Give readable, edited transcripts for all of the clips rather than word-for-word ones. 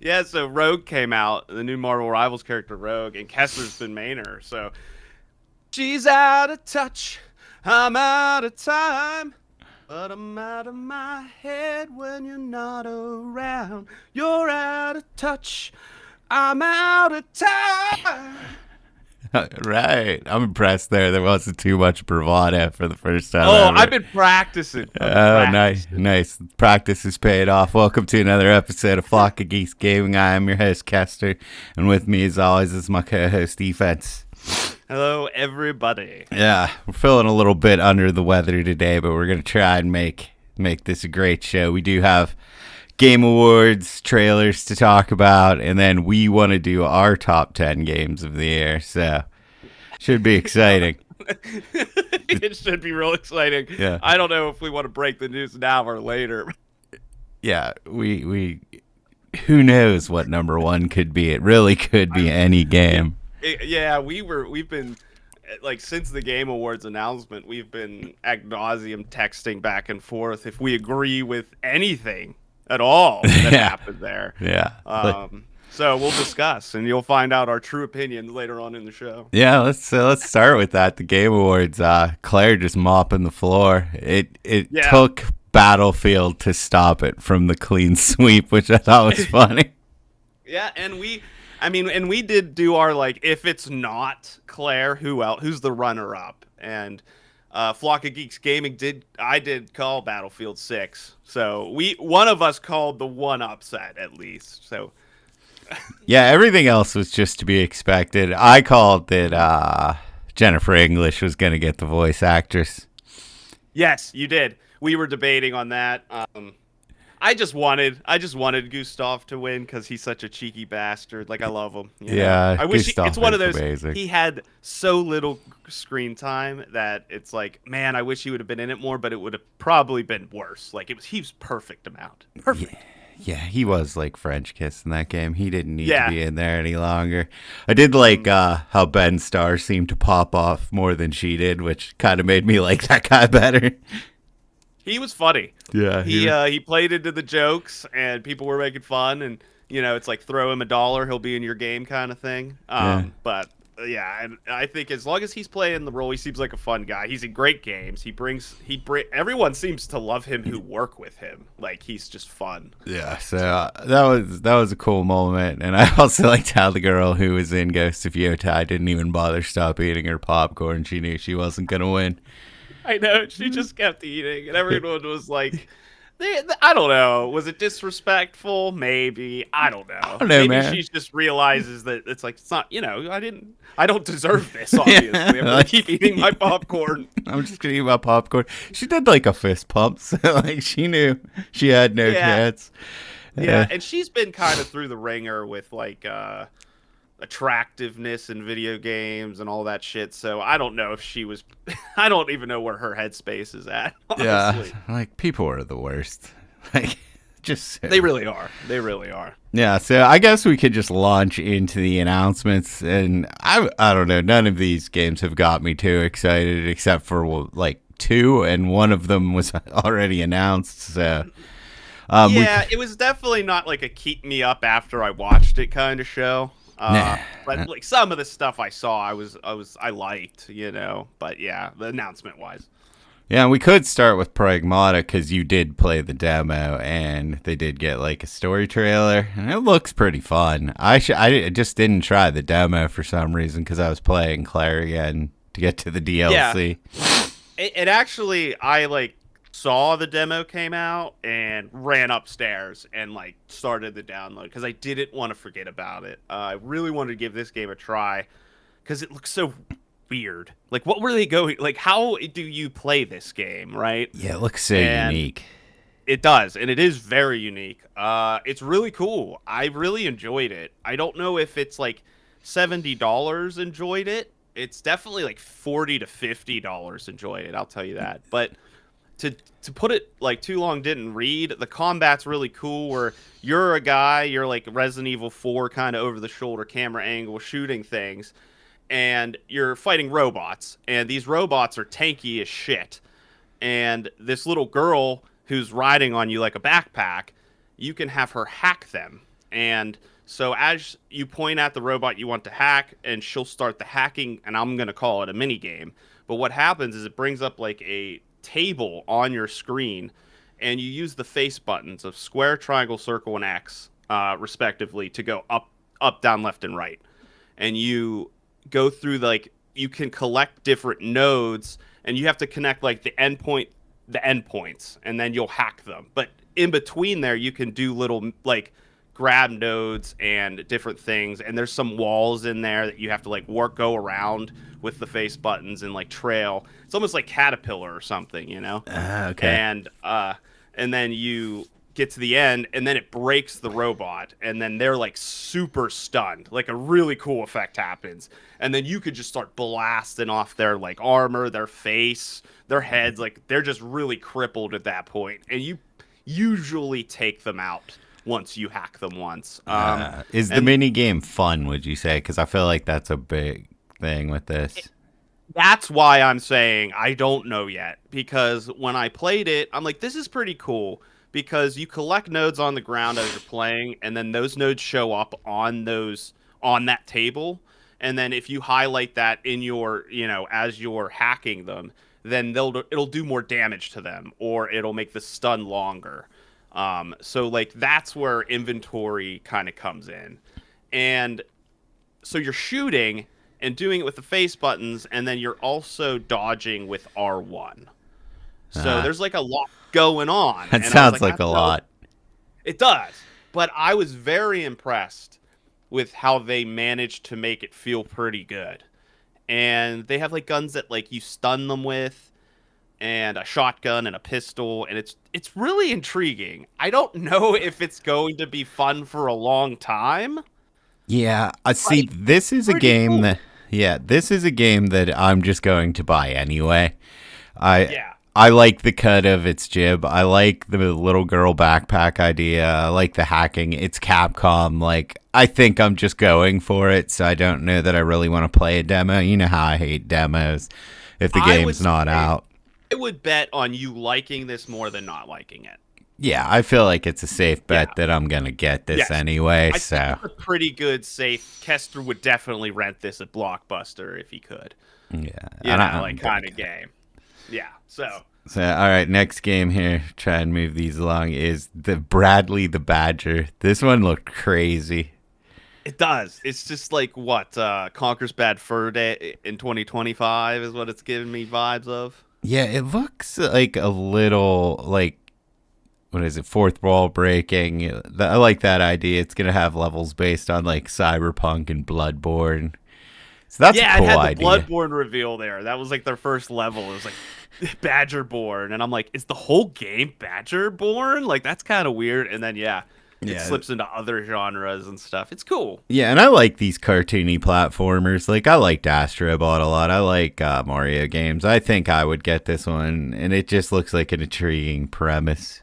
Yeah, so Rogue came out, the new Marvel Rivals character Rogue, and Kessler's been mainer. So she's out of touch. I'm out of time. But I'm out of my head when you're not around. You're out of touch. I'm out of time. Right. I'm impressed there. There wasn't too much bravado for the first time Oh, I've ever. been practicing. I've been Oh, nice, practicing. nice. Practice is paid off. Welcome to another episode of Flock of Geeks Gaming. I am your host, Kester, and with me, as always, is my co-host, Defense. Hello, everybody. Yeah, we're feeling a little bit under the weather today, but we're gonna try and make this a great show. We do have Game Awards trailers to talk about, and then we want to do our top 10 games of the year, so should be exciting. It should be real exciting. Yeah. I don't know if we want to break the news now or later. Yeah, we who knows what number one could be. It really could be any game. Yeah, we've been like since the Game Awards announcement, we've been ad nauseum texting back and forth if we agree with anything at all that Yeah. happened there. Yeah. So we'll discuss, and you'll find out our true opinions later on in the show. Yeah, let's start with that. The Game Awards, Claire just mopping the floor. It Yeah. took Battlefield to stop it from the clean sweep, which I thought was funny. Yeah, and we did do our like if it's not Claire, who else? Who's the runner up? And Flock of Geeks Gaming I did call Battlefield 6. So one of us called the one upset at least. So Yeah, everything else was just to be expected. I called that Jennifer English was going to get the voice actress. yes, you did. We were debating on that. I just wanted Gustav to win because he's such a cheeky bastard. Like I love him. You know? Yeah, I wish Gustav it's one of is those. amazing. He had so little screen time that it's like, man, I wish he would have been in it more, but it would have probably been worse. Like he was perfect amount. Perfect. Yeah, he was like French kiss in that game. He didn't need Yeah. to be in there any longer. I did like how Ben Starr seemed to pop off more than she did, which kind of made me like that guy better. He was funny. Yeah, He played into the jokes, and people were making fun, and it's like throw him $1, he'll be in your game kind of thing. Yeah. But yeah, and I think as long as he's playing the role, he seems like a fun guy. He's in great games. Everyone seems to love him who work with him. Like he's just fun. Yeah, so that was a cool moment, and I also liked how the girl who was in Ghost of Yotai didn't even bother stop eating her popcorn. She knew she wasn't gonna win. I know she just kept eating, and everyone was like, I don't know. Was it disrespectful? Maybe. I don't know. I don't know, Maybe man. she just realizes that it's like it's not. I don't deserve this. Obviously, I'm gonna like- keep eating my popcorn. I'm just gonna eat my popcorn. She did like a fist pump, so like she knew she had no Yeah. chance. Yeah, and she's been kind of through the ringer with like attractiveness in video games and all that shit. So I don't know if she was. I don't even know where her headspace is at. Yeah, Honestly. like people are the worst. Like, just They really are. They really are. yeah. So I guess we could just launch into the announcements, and I don't know. None of these games have got me too excited, except for like two, and one of them was already announced. So Yeah, it was definitely not like a keep me up after I watched it kind of show. Nah. But like some of the stuff I saw, I liked, But yeah, the announcement wise. Yeah, we could start with Pragmata because you did play the demo, and they did get like a story trailer, and it looks pretty fun. I just didn't try the demo for some reason because I was playing Claire again to get to the DLC. It actually, I like saw the demo came out and ran upstairs and like started the download because I didn't want to forget about it. I really wanted to give this game a try because it looks so weird. Like, what were they going? Like, how do you play this game, right? Yeah, it looks so And unique. It does, and it is very unique. It's really cool. I really enjoyed it. I don't know if it's like $70 enjoyed it. It's definitely like $40 to $50 enjoyed it. I'll tell you that. But to put it like too long didn't read, the combat's really cool. Where you're a guy, you're like Resident Evil 4 kind of over the shoulder camera angle shooting things, and you're fighting robots, and these robots are tanky as shit. And this little girl who's riding on you like a backpack, you can have her hack them, And so as you point at the robot you want to hack, and she'll start the hacking, and I'm going to call it a mini game. But what happens is it brings up like a table on your screen, and you use the face buttons of square, triangle, circle, and X, respectively, to go up, down, left, and right. And you go through like you can collect different nodes, and you have to connect like the endpoints, and then you'll hack them. But in between there, you can do little like grab nodes and different things, and there's some walls in there that you have to like go around with the face buttons and like trail. It's almost like Caterpillar or something, you know. Okay. And then you get to the end, and then it breaks the robot, and then they're like super stunned. Like a really cool effect happens, and then you could just start blasting off their like armor, their face, their heads. Like they're just really crippled at that point, and you usually take them out once you hack them once. Is the mini game fun, would you say? Because I feel like that's a big thing with this. That's why I'm saying I don't know yet, because when I played it, I'm like, this is pretty cool, because you collect nodes on the ground as you're playing, and then those nodes show up on that table, and then if you highlight that in your, as you're hacking them, then it'll do more damage to them, or it'll make the stun longer. So like that's where inventory kind of comes in, and so you're shooting and doing it with the face buttons, and then you're also dodging with R1. So there's like a lot going on. That sounds like a lot. It does. But I was very impressed with how they managed to make it feel pretty good. And they have like guns that like you stun them with, and a shotgun and a pistol, and it's really intriguing. I don't know if it's going to be fun for a long time. Yeah, I see. This is a game cool. this is a game that I'm just going to buy anyway. Yeah. I like the cut of its jib. I like the little girl backpack idea. I like the hacking. It's Capcom. Like, I think I'm just going for it, so I don't know that I really want to play a demo. You know how I hate demos if the game's not out. I would bet on you liking this more than not liking it. Yeah, I feel like it's a safe bet that I'm going to get this anyway. I think it's a pretty good safe. Kester would definitely rent this at Blockbuster if he could. Yeah. Kind of game. Yeah, so all right, next game here, try and move these along, is the Bradley the Badger. This one looked crazy. It does. It's just like what Conker's Bad Fur Day in 2025 is what it's giving me vibes of. Yeah, it looks like a little like, what is it, fourth wall breaking. I like that idea. It's gonna have levels based on like Cyberpunk and Bloodborne. So that's a cool it had idea. The Bloodborne reveal there. That was like their first level. It was like Badgerborn, and I'm like, is the whole game Badgerborn? Like that's kind of weird. And then it slips into other genres and stuff. It's cool. Yeah, and I like these cartoony platformers. Like I liked Astrobot a lot. I like Mario games. I think I would get this one, and it just looks like an intriguing premise.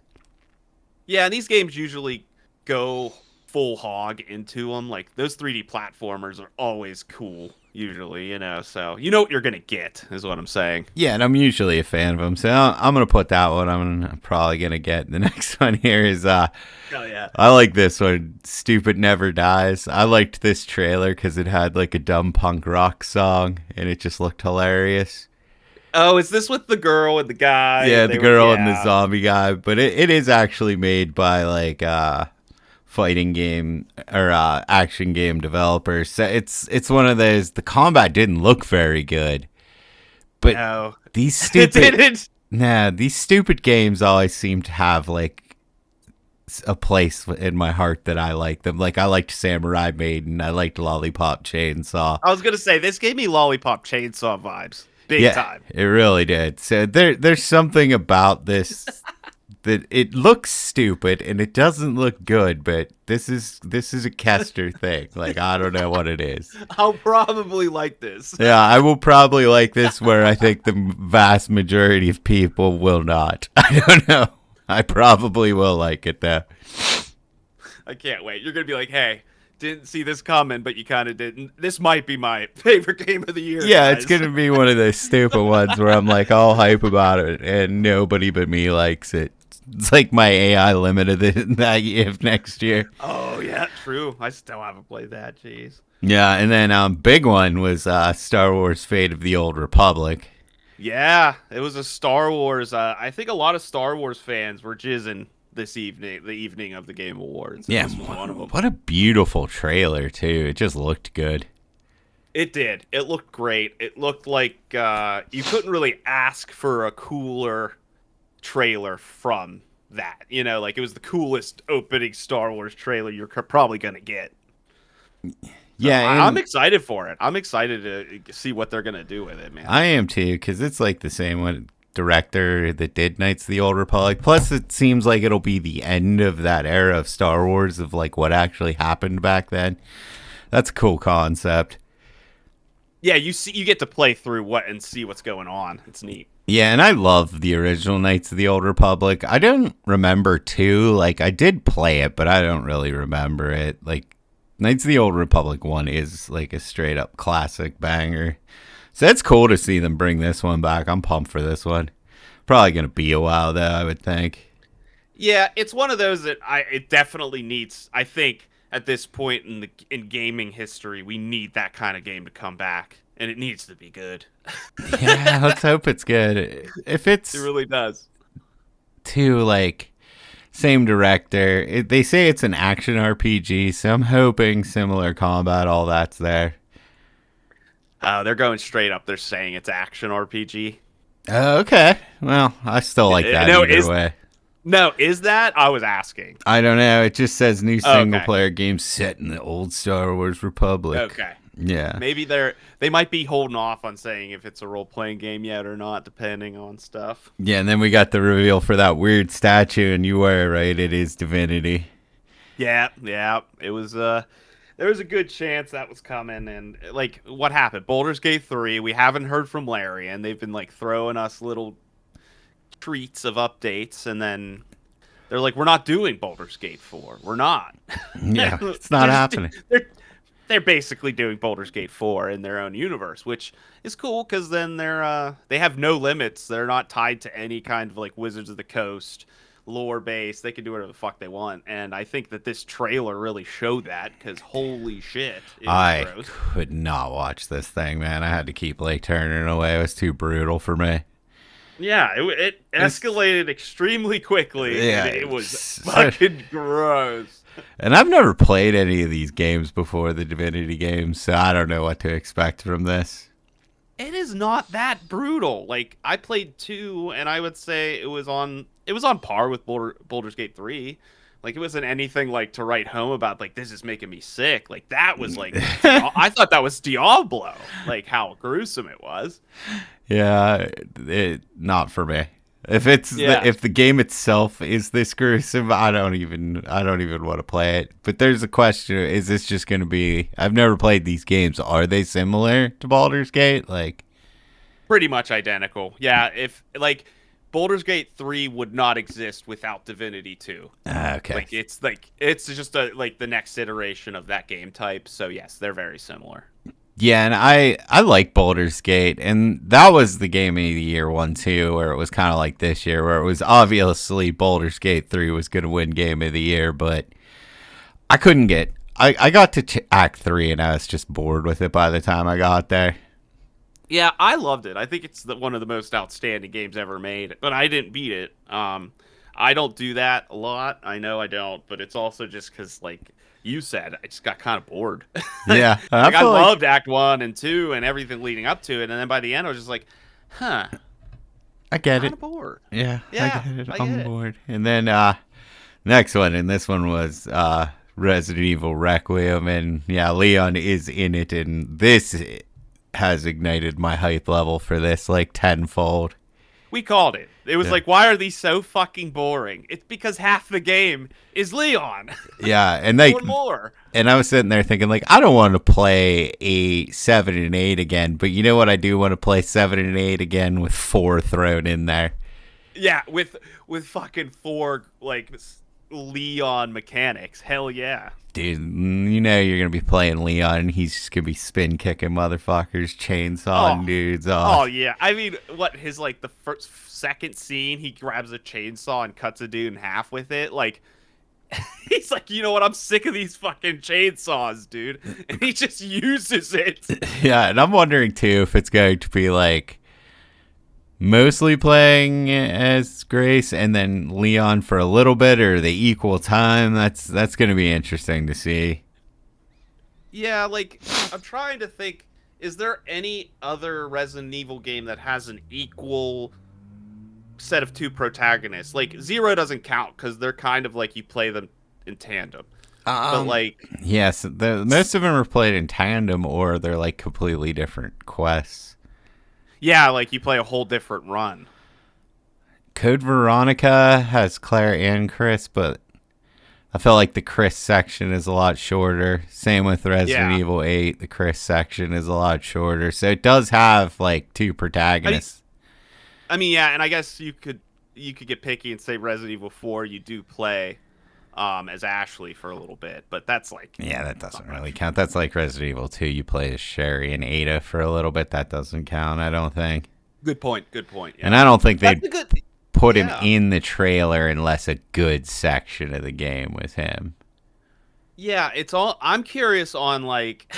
Yeah, and these games usually go full hog into them. Like those 3D platformers are always cool. Usually, so you know what you're gonna get is what I'm saying. Yeah, and I'm usually a fan of them, so I'm gonna put that one. I'm probably gonna get the next one here is oh yeah, I like this one. Stupid Never Dies. I liked this trailer because it had like a dumb punk rock song, and it just looked hilarious. Oh, is this with the girl and the guy? Yeah, the girl and the zombie guy, but it is actually made by like fighting game or action game developers. So it's one of those. The combat didn't look very good, but no, these stupid it didn't. These stupid games always seem to have like a place in my heart that I like them. Like I liked Samurai Maiden, I liked Lollipop Chainsaw. I was gonna say this gave me Lollipop Chainsaw vibes, big time. It really did. So there's something about this. That it looks stupid and it doesn't look good, but this is a Kester thing. Like I don't know what it is. I'll probably like this. Yeah, I will probably like this, where I think the vast majority of people will not. I don't know. I probably will like it though. I can't wait. You're gonna be like, hey, didn't see this coming, but you kind of didn't. This might be my favorite game of the year. Yeah, guys. It's gonna be one of those stupid ones where I'm like all hype about it and nobody but me likes it. It's like my AI limited that if next year. Oh yeah, true. I still haven't played that. Jeez. Yeah, and then big one was Star Wars: Fate of the Old Republic. Yeah, it was a Star Wars. I think a lot of Star Wars fans were jizzing this evening, the evening of the Game Awards. And Yeah, this was one of them. what a beautiful trailer too. It just looked good. It did. It looked great. It looked like you couldn't really ask for a cooler trailer from that. You know, like it was the coolest opening Star Wars trailer you're probably gonna get. So Yeah, I'm and excited for it. I'm excited to see what they're gonna do with it, man. I am too, because it's like the same one director that did Knights of the Old Republic. Plus, it seems like it'll be the end of that era of Star Wars of like what actually happened back then. That's a cool concept. Yeah, you get to play through what and see what's going on. It's neat. Yeah, and I love the original Knights of the Old Republic. I don't remember too. Like, I did play it, but I don't really remember it. Like, Knights of the Old Republic 1 is like a straight up classic banger. So it's cool to see them bring this one back. I'm pumped for this one. Probably going to be a while, though, I would think. Yeah, it's one of those that it definitely needs. I think at this point in gaming history, we need that kind of game to come back, and it needs to be good. Yeah, let's hope it's good. If it's It really does. too, like, same director, they say it's an action RPG, so I'm hoping similar combat, all that's there. They're going straight up. They're saying it's action RPG. Okay. Well, I still like that No, either way. No, is that? I was asking. I don't know. It just says new single Okay. player game set in the old Star Wars Republic. Okay. Yeah. Maybe they might be holding off on saying if it's a role playing game yet or not, depending on stuff. Yeah, and then we got the reveal for that weird statue, and you were right. It is Divinity. Yeah, yeah. It was there was a good chance that was coming, and like what happened? Baldur's Gate 3, we haven't heard from Larry, and they've been like throwing us little treats of updates, and then they're like, we're not doing Baldur's Gate 4. We're not. Yeah, it's not happening. They're basically doing Baldur's Gate 4 in their own universe, which is cool because then they have no limits. They're not tied to any kind of like Wizards of the Coast lore base. They can do whatever the fuck they want, and I think that this trailer really showed that because holy shit, it was I gross. could not watch this thing, man. I had to keep like turning away. It was too brutal for me. Yeah, it escalated extremely quickly. Yeah, And it was it's- fucking gross. And I've never played any of these games before, the Divinity games, so I don't know what to expect from this. It is not that brutal. Like I played 2, and I would say it was on par with Baldur's Gate 3. Like it wasn't anything like to write home about. Like this is making me sick. Like that was like I thought that was Diablo. Like how gruesome it was. Yeah, not for me. If it's Yeah. if the game itself is this gruesome, I don't even want to play it. But there's a question: is this just going to be? I've never played these games. Are they similar to Baldur's Gate? Like, Pretty much identical. Yeah. If like Baldur's Gate 3 would not exist without Divinity 2. okay, Like it's just like the next iteration of that game type. So yes, they're very similar. yeah, and I like Baldur's Gate, and that was the game of the year one too, where it was kind of like this year, where it was obviously Baldur's Gate 3 was going to win game of the year, but I couldn't get. I got to Act 3, and I was just bored with it by the time I got there. Yeah, I loved it. I think it's one of the most outstanding games ever made, but I didn't beat it. I don't do that a lot. I know I don't, but it's also just because, like you said, I just got kind of bored. Yeah, Like, I feel like- loved Act 1 and 2 and everything leading up to it, and then by the end, I was just like, huh, I get kind it. of bored. Yeah, Yeah, I get it. I I'm get it. bored. And then next one, and this one was Resident Evil Requiem, and yeah, Leon is in it, and this has ignited my hype level for this like tenfold. We called it. It was Yeah. like, why are these so fucking boring? It's because half the game is Leon. Yeah, and like, One more. and I was sitting there thinking like, I don't want to play a 7 and 8 again, but you know what? I do want to play 7 and 8 again with 4 thrown in there. Yeah, with fucking 4 like Leon mechanics. Hell yeah. Dude, you know you're gonna be playing Leon, and he's just gonna be spin kicking motherfuckers, Oh, chainsawing dudes oh off. yeah. I mean, what his like the first second scene, he grabs a chainsaw and cuts a dude in half with it. Like he's like, you know what? I'm sick of these fucking chainsaws, dude. And he just uses it. Yeah, and I'm wondering too if it's going to be like mostly playing as Grace and then Leon for a little bit, or the equal time. That's gonna be interesting to see. Yeah, like I'm trying to think. Is there any other Resident Evil game that has an equal set of two protagonists? Like Zero doesn't count because they're kind of like you play them in tandem. But like, Yes, most of them are played in tandem, or they're like completely different quests. yeah, like you play a whole different run. Code Veronica has Claire and Chris, but I feel like the Chris section is a lot shorter. Same with Resident Yeah. Evil 8. The Chris section is a lot shorter. So it does have like two protagonists. I mean, yeah, and I guess you could get picky and say Resident Evil 4 you do play as Ashley for a little bit, but that's like Yeah, that doesn't not really much. count. That's like Resident Evil 2. You play as Sherry and Ada for a little bit. That doesn't count, I don't think. Good point. Good point. Yeah. And I don't think That's they'd a good. put him Yeah. in the trailer unless a good section of the game was him. Yeah, it's all. I'm curious on like.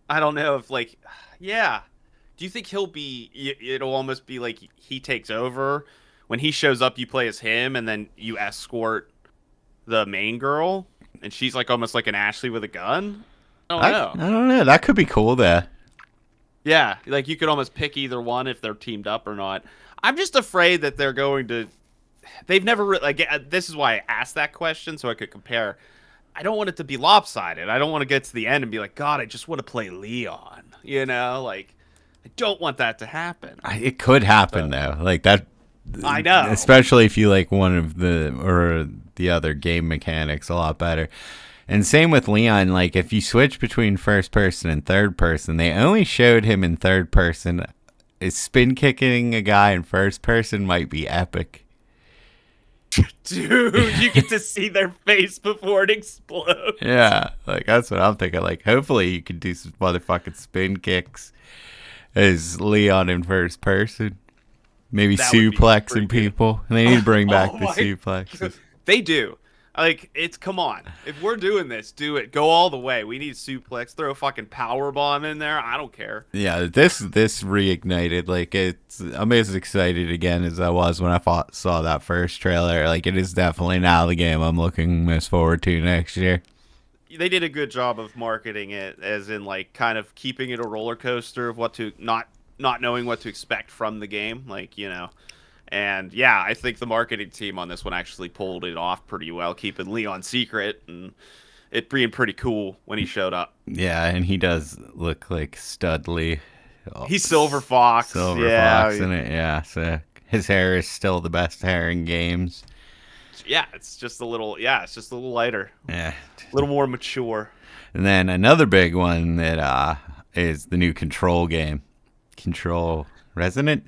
I don't know if like. Yeah. Do you think he'll be? It'll almost be like he takes over when he shows up. You play as him, and then you escort the main girl, and she's like almost like an Ashley with a gun. I don't I know. don't know. That could be cool, though. Yeah, like you could almost pick either one if they're teamed up or not. I'm just afraid that they're going to. They've never like. This is why I asked that question so I could compare. I don't want it to be lopsided. I don't want to get to the end and be like, God, I just want to play Leon. You know, like I don't want that to happen. It could happen, though. Like that. I know. Especially if you like one of the other game mechanics a lot better. And same with Leon, like if you switch between first person and third person, they only showed him in third person. Is spin kicking a guy in first person might be epic. Dude, you get to see their face before it explodes. Yeah, like that's what I'm thinking. Like hopefully you can do some motherfucking spin kicks as Leon in first person. Maybe That would be suplexing pretty good. people. They need to bring back Oh the my suplexes. They do. Like, it's come on. If we're doing this, do it. Go all the way. We need suplex. Throw a fucking power bomb in there. I don't care. Yeah, this reignited. Like I'm as excited again as I was when I saw that first trailer. Like it is definitely now the game I'm looking most forward to next year. They did a good job of marketing it, as in like kind of keeping it a roller coaster of what to not knowing what to expect from the game. Like, you know. And yeah, I think the marketing team on this one actually pulled it off pretty well, keeping Leon secret and it being pretty cool when he showed up. Yeah, and he does look like Studley. Oh, He's Silver Fox. Silver yeah, Fox in it. Yeah, so his hair is still the best hair in games. yeah, it's just a little lighter, Yeah. a little more mature. And then another big one that is the new Control game. Control Resonant.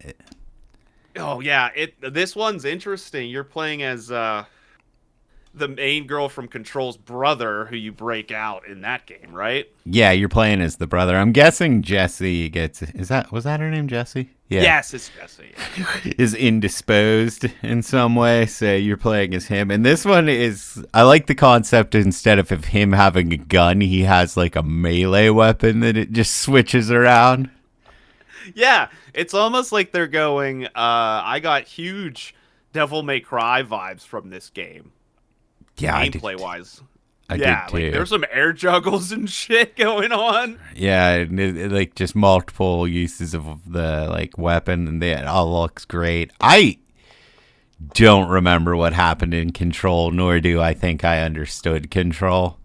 Oh yeah, this one's interesting. You're playing as the main girl from Control's brother, who you break out in that game, right? Yeah, you're playing as the brother. I'm guessing Jesse gets. Was that her name, Jesse? Yeah. Yes, it's Jesse. Is indisposed in some way, so you're playing as him. And this one is, I like the concept. Instead of him having a gun, he has like a melee weapon that it just switches around. Yeah, it's almost like they're going. I got huge Devil May Cry vibes from this game, Yeah, gameplay wise. I Yeah, did too. like there's some air juggles and shit going on. Yeah, and like just multiple uses of the like weapon, and it all looks great. I don't remember what happened in Control, nor do I think I understood Control.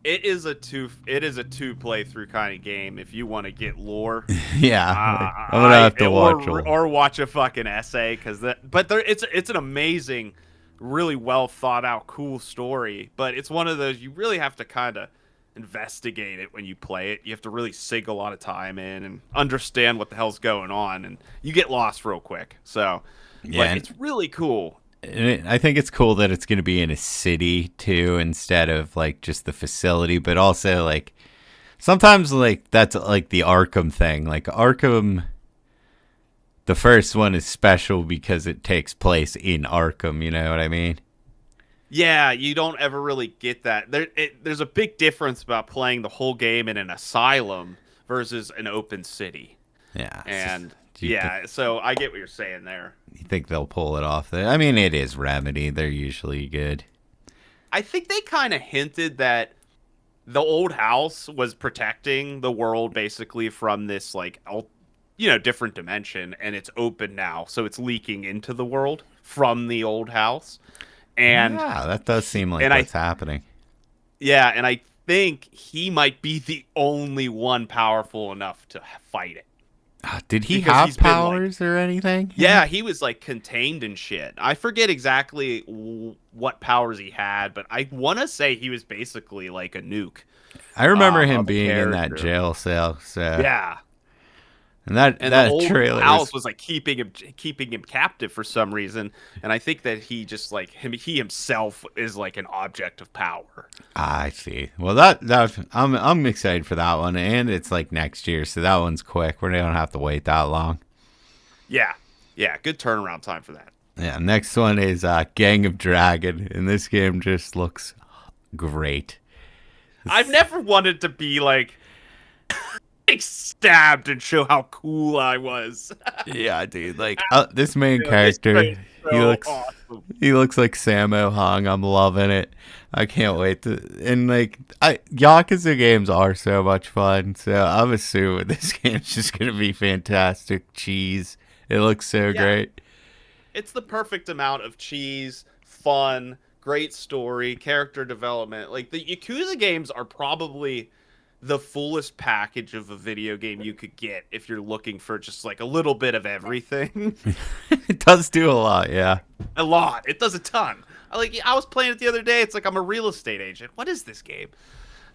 It is a two playthrough kind of game if you want to get lore. Yeah, I'm gonna have to watch or watch a fucking essay it's an amazing, really well thought out, cool story. But it's one of those you really have to kind of investigate it when you play it. You have to really sink a lot of time in and understand what the hell's going on, and you get lost real quick. So, Yeah, but it's really cool. I think it's cool that it's going to be in a city too, instead of like just the facility, but also like sometimes like that's like the Arkham thing. Like Arkham, the first one is special because it takes place in Arkham. You know what I mean? Yeah, you don't ever really get that. There's a big difference about playing the whole game in an asylum versus an open city. Yeah. And Do yeah, so I get what you're saying there. you think they'll pull it off? I mean, it is Remedy. They're usually good. I think they kind of hinted that the old house was protecting the world basically from this like different dimension, and it's open now, so it's leaking into the world from the old house. And Yeah, that does seem like and I what's happening. yeah, and I think he might be the only one powerful enough to fight it. Did he Because have he's been like, powers or anything? yeah, he was like contained and shit. I forget exactly what powers he had, but I want to say he was basically like a nuke I remember him of a being in that character. jail cell. So, Yeah, and that and the old trailer house was like keeping him captive for some reason, and I think that he just like he himself is like an object of power. I see. Well, I'm excited for that one, and it's like next year, so that one's quick. We don't have to wait that long. Yeah, yeah, good turnaround time for that. Yeah, next one is Gang of Dragon, and this game just looks great. I've never wanted to be like stabbed and show how cool I was. Yeah, dude. Like this main Yeah, this character, guy's he so looks awesome. he looks like Sammo Hung. I'm loving it. I can't wait to. And like, Yakuza games are so much fun. So I'm assuming this game's just gonna be fantastic. Cheese. It looks so Yeah, great. it's the perfect amount of cheese, fun, great story, character development. Like the Yakuza games are probably the fullest package of a video game you could get if you're looking for just like a little bit of everything. It does do a lot. Yeah. A lot. It does a ton. I was playing it the other day. It's like I'm a real estate agent. What is this game?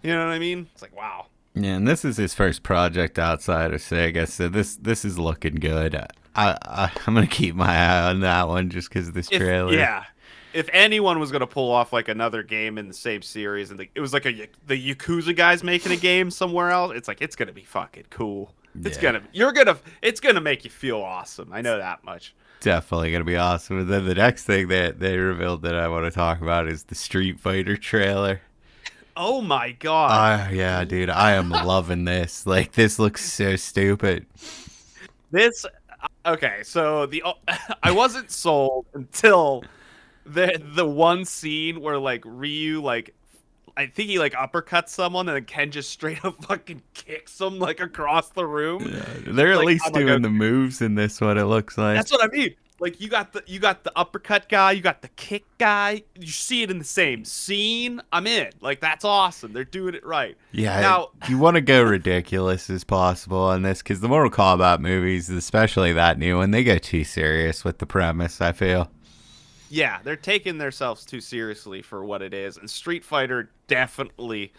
You know what I mean? It's like wow. Yeah, and this is his first project outside of Sega, so this is looking good. I'm gonna keep my eye on that one just because of this If trailer. yeah, if anyone was gonna pull off like another game in the same series, and it was like the Yakuza guys making a game somewhere else, it's like it's gonna be fucking cool. Yeah. It's gonna make you feel awesome. I know that much. Definitely gonna be awesome. And then the next thing that they revealed that I want to talk about is the Street Fighter trailer. Oh my god, Yeah, dude, I am loving this. Like, this looks so stupid. this. Okay, so the I wasn't sold until the one scene where like Ryu like I think he like uppercuts someone and then Ken just straight up fucking kicks him like across the room. Yeah, they're at Like least I'm like, doing okay. the moves in this one. It looks like. That's what I mean. Like you got the uppercut guy, you got the kick guy. You see it in the same scene. I'm in. Like that's awesome. They're doing it right. Yeah, Now, you want to go ridiculous as possible on this because the Mortal Kombat movies, especially that new one, they go too serious with the premise. I feel. yeah, they're taking themselves too seriously for what it is, and Street Fighter definitely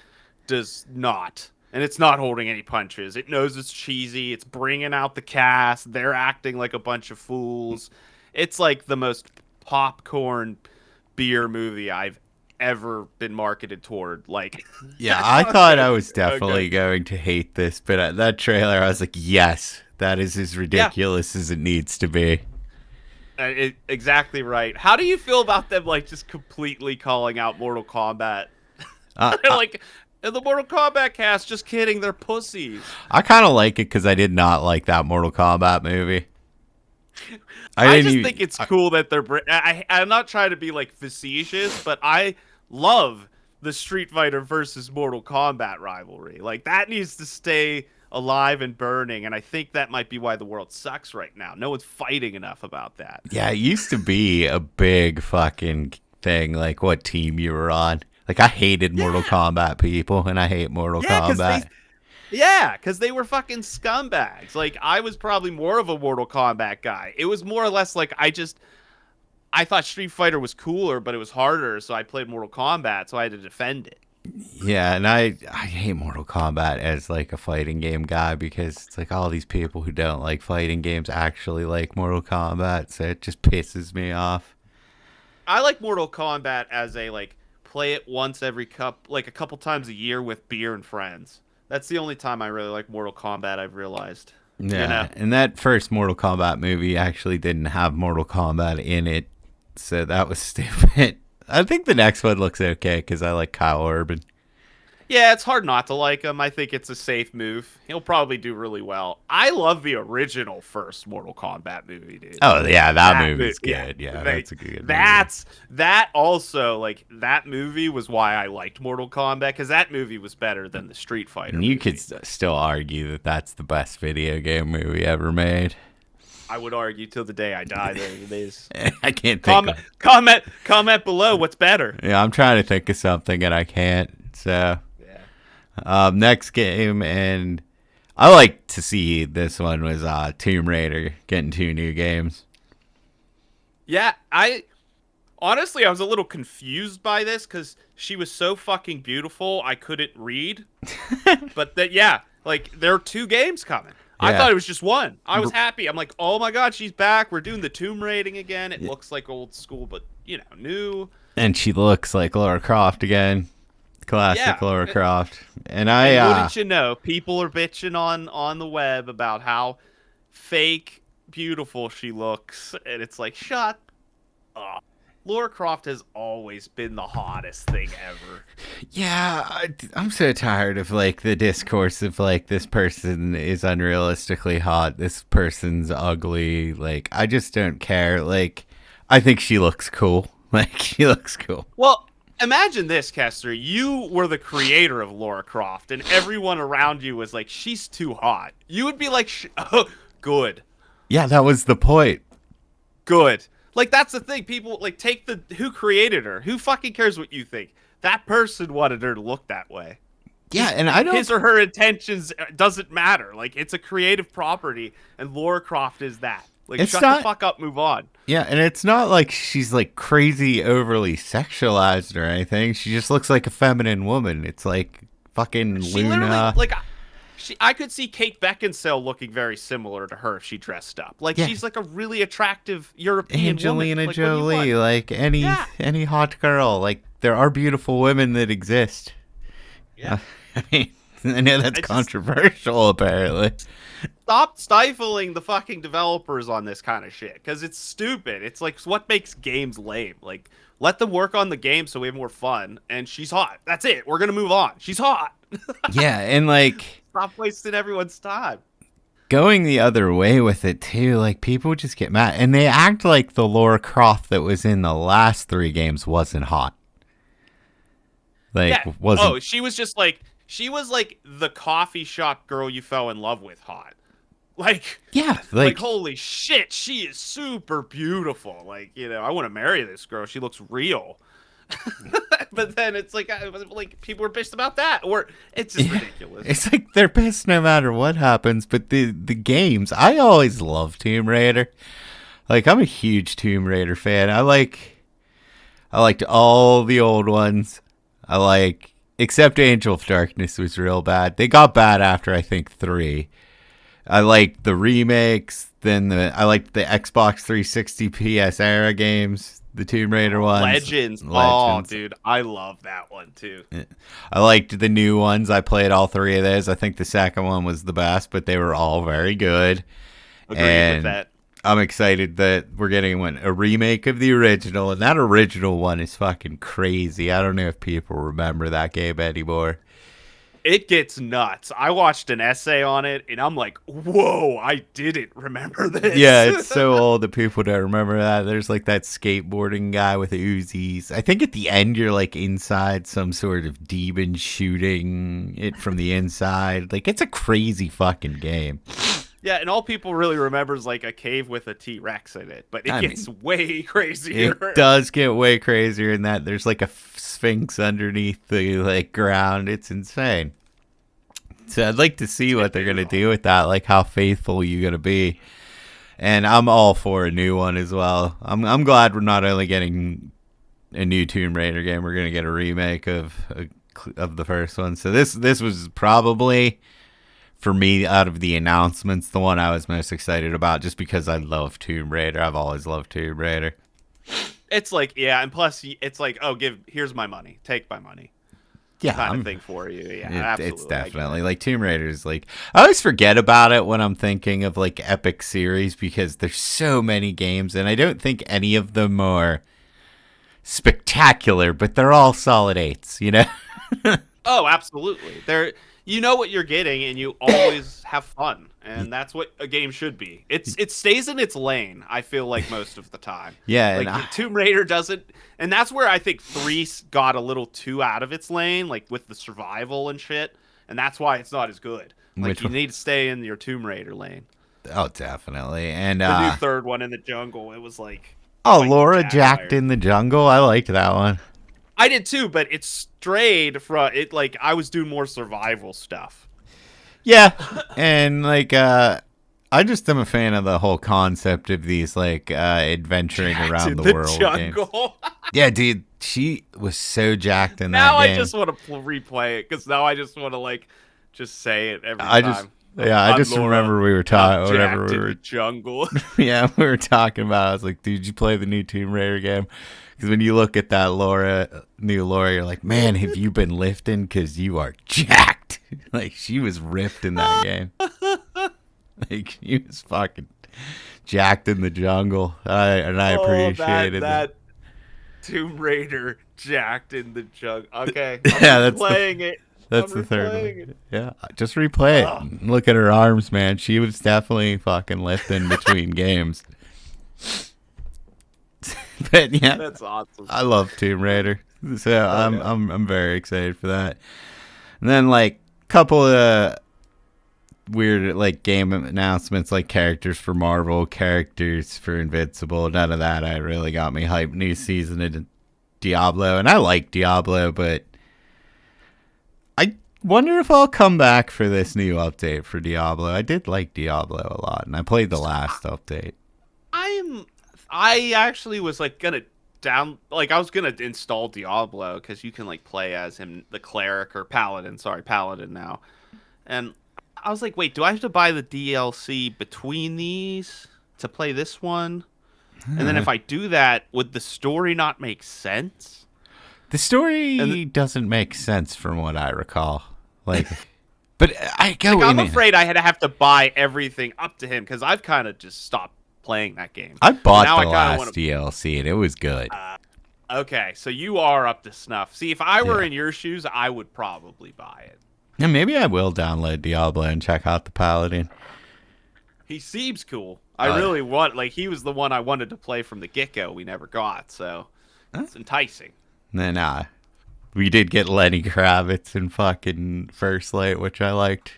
does not. And it's not holding any punches. It knows it's cheesy. It's bringing out the cast. They're acting like a bunch of fools. It's like the most popcorn beer movie I've ever been marketed toward. Like, Yeah, I thought I was okay. definitely going to hate this, but at that trailer, I was like, yes, that is as Yeah, ridiculous as it needs to be. exactly right. How do you feel about them, like, just completely calling out Mortal Kombat? Uh, Like, in the Mortal Kombat cast, just kidding, they're pussies. I kind of like it because I did not like that Mortal Kombat movie. I didn't just even, think it's cool that they're. I'm not trying to be like facetious, but I love the Street Fighter versus Mortal Kombat rivalry. Like that needs to stay alive and burning, and I think that might be why the world sucks right now. No one's fighting enough about that. yeah, it used to be a big fucking thing, like what team you were on. Like, I hated Mortal Yeah, Kombat people, and I hate Mortal yeah, Kombat. because they were fucking scumbags. Like I was probably more of a Mortal Kombat guy. It was more or less like I thought Street Fighter was cooler, but it was harder, so I played Mortal Kombat, so I had to defend it. Yeah, and I hate Mortal Kombat as like a fighting game guy because it's like all these people who don't like fighting games actually like Mortal Kombat, so it just pisses me off. I like Mortal Kombat as a like play it once every a couple times a year with beer and friends. That's the only time I really like Mortal Kombat. I've realized. You know. Yeah, and that first Mortal Kombat movie actually didn't have Mortal Kombat in it, so that was stupid. I think the next one looks okay because I like Kyle Urban. Yeah, it's hard not to like him. I think it's a safe move. He'll probably do really well. I love the original first Mortal Kombat movie, dude. Oh yeah, that movie's Yeah, good. Yeah, that's a good movie. that also like that movie was why I liked Mortal Kombat because that movie was better than the Street Fighter. And you movie. could still argue that that's the best video game movie ever made. I would argue till the day I die. There it is. I can't think. Comment below what's better. Yeah, I'm trying to think of something and I can't. So. Next game, and I like to see this one was Tomb Raider getting 2 new games. Yeah, I honestly I was a little confused by this because she was so fucking beautiful I couldn't read. But like there are 2 games coming. I thought it was just one. I was happy. I'm like, oh my god, she's back. We're doing the tomb raiding again. It looks like old school, but new. And she looks like Lara Croft again. Classic Lara Croft. And wouldn't you know, people are bitching on the web about how fake beautiful she looks, and it's like, shut up. Lara Croft has always been the hottest thing ever. Yeah, I'm so tired of like the discourse of like this person is unrealistically hot, this person's ugly. Like I just don't care. Like I think she looks cool. Like she looks cool. Well, imagine this, Kester. You were the creator of Lara Croft, and everyone around you was like, she's too hot. You would be like, oh, good. Yeah, that was the point. Good. Like, that's the thing. People, like, who created her? Who fucking cares what you think? That person wanted her to look that way. Yeah, and I don't... His or her intentions doesn't matter. Like, it's a creative property, and Lara Croft is that. Like, shut the fuck up, move on. Yeah, and it's not like she's, like, crazy overly sexualized or anything. She just looks like a feminine woman. It's like fucking Luna. I could see Kate Beckinsale looking very similar to her if she dressed up. Like, she's like a really attractive European Angelina woman. Jolie, like any hot girl. Like, there are beautiful women that exist. Yeah. I mean, I know that's controversial, apparently. Stop stifling the fucking developers on this kind of shit, because it's stupid. It's like what makes games lame. Like, let them work on the game so we have more fun. And she's hot. That's it. We're gonna move on. She's hot. Yeah, and like, stop wasting everyone's time. Going the other way with it too. Like, people just get mad, and they act like the Lara Croft that was in the last 3 games wasn't hot. Like, wasn't. Oh, she was like the coffee shop girl you fell in love with hot. Like, yeah, like holy shit, she is super beautiful. Like, I want to marry this girl. She looks real. But then it's like people are pissed about that, or it's just ridiculous. It's like they're pissed no matter what happens. But the games, I always love Tomb Raider. Like, I'm a huge Tomb Raider fan. I liked all the old ones. Except Angel of Darkness was real bad. They got bad after, I think, 3. I liked the remakes. Then I liked the Xbox 360 PS era games, the Tomb Raider ones. Legends. Oh, dude, I love that one too. I liked the new ones. I played all 3 of those. I think the second one was the best, but they were all very good. Agreed with that. I'm excited that we're getting a remake of the original, and that original one is fucking crazy. I don't know if people remember that game anymore. It gets nuts. I watched an essay on it, and I'm like, whoa, I didn't remember this. Yeah, it's so old that people don't remember that. There's like that skateboarding guy with the Uzis. I think at the end you're like inside some sort of demon shooting it from the inside. Like, it's a crazy fucking game. Yeah, and all people really remember is like a cave with a T-Rex in it, but it gets way crazier. It does get way crazier in that. There's like a sphinx underneath the like ground. It's insane. So I'd like to see what they're gonna do with that. Like, how faithful you gonna be. And I'm all for a new one as well. I'm glad we're not only getting a new Tomb Raider game, we're gonna get a remake of the first one. So this was probably, for me, out of the announcements, the one I was most excited about, just because I love Tomb Raider. I've always loved Tomb Raider. It's like, yeah, and plus it's like, oh, here's my money, take my money, Yeah, kind of thing for you. Yeah, it's absolutely. I get definitely it. like Tomb Raider's like I always forget about it when I'm thinking of like epic series because there's so many games and I don't think any of them are spectacular, but they're all solid eights, you know? Oh, absolutely. You know what you're getting, and you always have fun, and that's what a game should be. It stays in its lane. I feel like most of the time, Yeah, and like Tomb Raider doesn't, and that's where I think three got a little too out of its lane, like with the survival and shit, and that's why it's not as good. Like which you need to stay in your Tomb Raider lane. oh definitely. And The new third one in the jungle, it was like oh, fighting Laura Jacked jaguars. in the Jungle. I liked that one. I did too, but it strayed from it. Like I was doing more survival stuff. Yeah, and like I just am a fan of the whole concept of these like adventuring Jacked around in the the world games. jungle. Yeah, dude, she was so jacked in Now that I game. just want to replay it because now I just want to like just say it every I just time. yeah, I I'm just Laura. remember we were I'm talking whatever jacked we in the were jungle. yeah, we were talking about. I was like, dude, you play the new Tomb Raider game? Because when you look at that new Laura, you're like, man, have you been lifting? Because you are jacked. Like she was ripped in that game. Like she was fucking jacked in the jungle. I Oh, appreciated that. that Tomb Raider jacked in the jungle. Okay, I'm Yeah, replaying it. I'm that's the third replaying one. it. Yeah, just replay Oh, it. Look at her arms, man. She was definitely fucking lifting between games. But yeah, that's awesome. I love Tomb Raider, so Oh yeah. I'm very excited for that. And then like couple of weird like game announcements, like characters for Marvel, characters for Invincible. None of that I really got me hyped. New season of Diablo, and I like Diablo, but I wonder if I'll come back for this new update for Diablo. I did like Diablo a lot, and I played the last update. I actually was like gonna I was gonna install Diablo because you can like play as him, the cleric or paladin. Sorry, paladin now. And I was like, wait, do I have to buy the DLC between these to play this one? And then if I do that, would the story not make sense? The And story doesn't make sense from what I recall. Like, but I go like, I'm in it. afraid I had to have to buy everything up to him because I've kind of just stopped playing that game. I bought Now the I kind of last want to. DLC and it was good. Okay, so you are up to snuff. See, if I were Yeah. in your shoes, I would probably buy it. And maybe I will download Diablo and check out the Paladin. He seems cool. I really want, like, he was the one I wanted to play from the get-go we never got, so it's enticing. And then we did get Lenny Kravitz in fucking First Light, which I liked.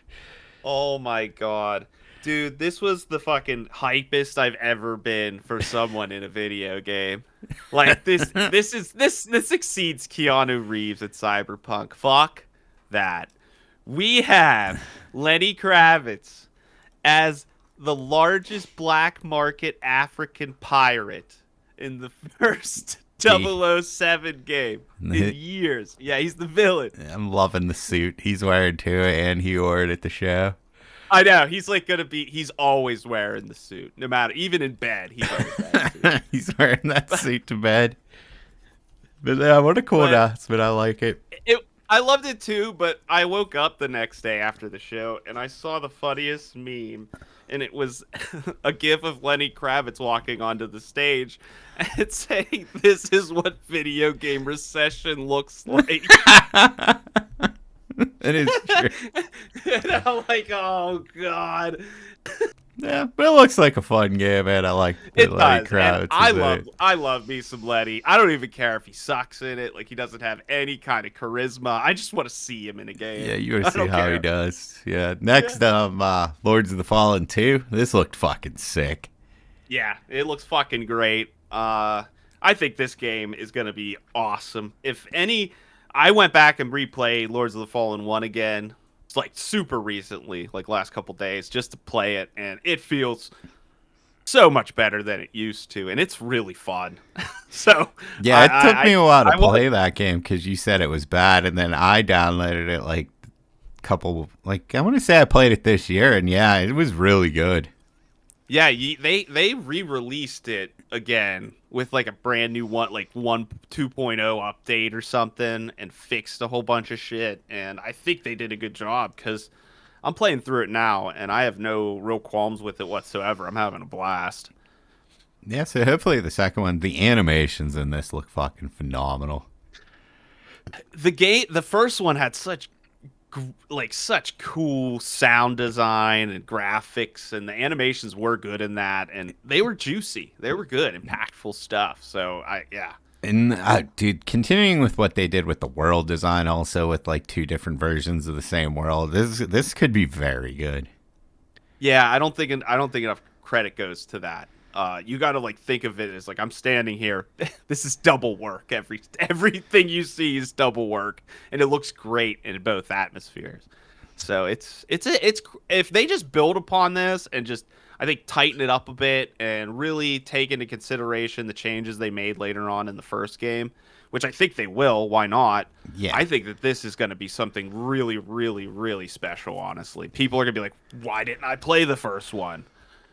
Oh my god. Dude, this was the fucking hypest I've ever been for someone in a video game. Like this exceeds Keanu Reeves at Cyberpunk. Fuck that. We have Lenny Kravitz as the largest black market African pirate in the first 007 game in years. Yeah, he's the villain. I'm loving the suit he's wearing to it, and he wore it at the show. I know. He's like he's always wearing the suit. No matter, even in bed, he's always wearing the suit. He's wearing that suit to bed. But yeah, what a cool announcement. I like it. I loved it too, but I woke up the next day after the show and I saw the funniest meme. And it was a gif of Lenny Kravitz walking onto the stage and saying, "This is what video game recession looks like." It is true. And I'm like, oh god. Yeah, but it looks like a fun game, and I like It Lenny does. Kravitz. And Is I love me some Letty. I don't even care if he sucks in it. Like he doesn't have any kind of charisma. I just want to see him in a game. Yeah, you want I to see don't how he care. does. Yeah. Next, Lords of the Fallen 2. This looked fucking sick. Yeah, it looks fucking great. I think this game is gonna be awesome. If any, I went back and replayed Lords of the Fallen 1 again. It's like super recently, like last couple days, just to play it, and it feels so much better than it used to, and it's really fun. So Yeah, it took me a while to I want- play that game because you said it was bad, and then I downloaded it like I want to say I played it this year, and yeah, it was really good. Yeah, they re-released it again with like a brand new one, like 1 2.0 update or something, and fixed a whole bunch of shit. And I think they did a good job because I'm playing through it now, and I have no real qualms with it whatsoever. I'm having a blast. Yeah, so hopefully the second one, the animations in this look fucking phenomenal. The first one had such cool sound design and graphics, and the animations were good in that, and they were juicy. They were good, impactful stuff. So yeah. And dude, continuing with what they did with the world design, also with like two different versions of the same world, this could be very good. Yeah, I don't think enough credit goes to that. You got to like think of it as like I'm standing here. This is double work. Everything you see is double work, and it looks great in both atmospheres. So it's if they just build upon this and just I think tighten it up a bit and really take into consideration the changes they made later on in the first game, which I think they will. Why not? Yeah. I think that this is going to be something really, really, really special. Honestly, people are going to be like, "Why didn't I play the first one?"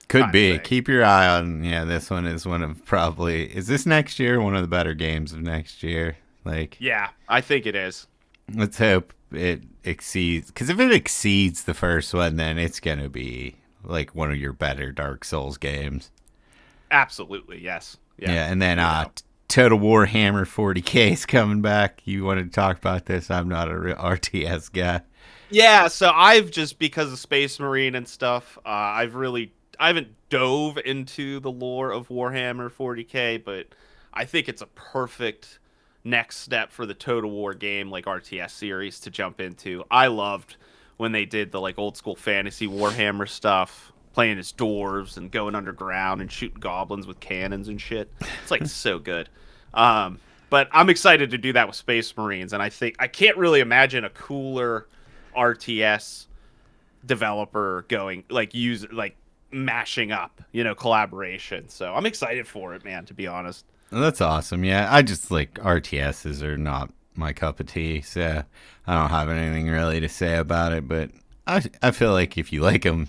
Could be. Keep your eye on. Yeah, this one is one of probably. Is this next year? One of the better games of next year. Like. Yeah, I think it is. Let's hope it exceeds. Because if it exceeds the first one, then it's gonna be like one of your better Dark Souls games. Absolutely, yes. Yeah, and then Total Warhammer 40K is coming back. You wanted to talk about this? I'm not a real RTS guy. Yeah, so I've just because of Space Marine and stuff, I haven't dove into the lore of Warhammer 40K, but I think it's a perfect next step for the Total War game like RTS series to jump into. I loved when they did the like old school fantasy Warhammer stuff, playing as dwarves and going underground and shooting goblins with cannons and shit. It's like so good. But I'm excited to do that with Space Marines, and I think I can't really imagine a cooler RTS developer going like mashing up, collaboration. So I'm excited for it, man, to be honest. Well, that's awesome. Yeah, I just like RTSs are not my cup of tea, so I don't have anything really to say about it. But I feel like if you like them,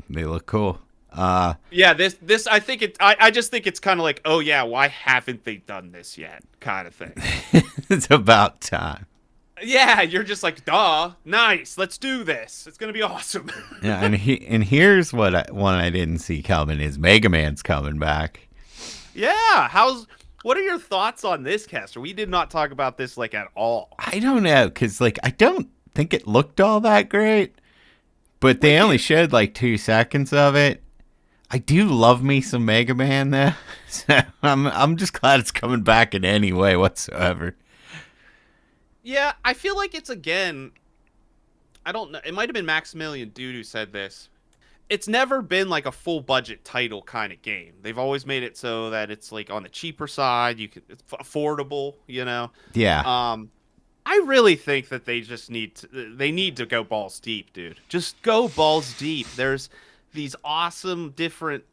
they look cool. Yeah, this I think I just think it's kind of like, oh yeah, why haven't they done this yet, kind of thing. It's about time. Yeah, you're just like, duh, nice, let's do this. It's gonna be awesome. Yeah, and here's one I didn't see coming is Mega Man's coming back. Yeah, what are your thoughts on this, Caster? We did not talk about this like at all. I don't know, because like I don't think it looked all that great, but they only showed like 2 seconds of it. I do love me some Mega Man though, so I'm just glad it's coming back in any way whatsoever. Yeah, I feel like it's again. I don't know. It might have been Maximilian Dude who said this. It's never been like a full budget title kind of game. They've always made it so that it's like on the cheaper side. It's affordable. Yeah. I really think that they just need to go balls deep, dude. Just go balls deep. There's these awesome different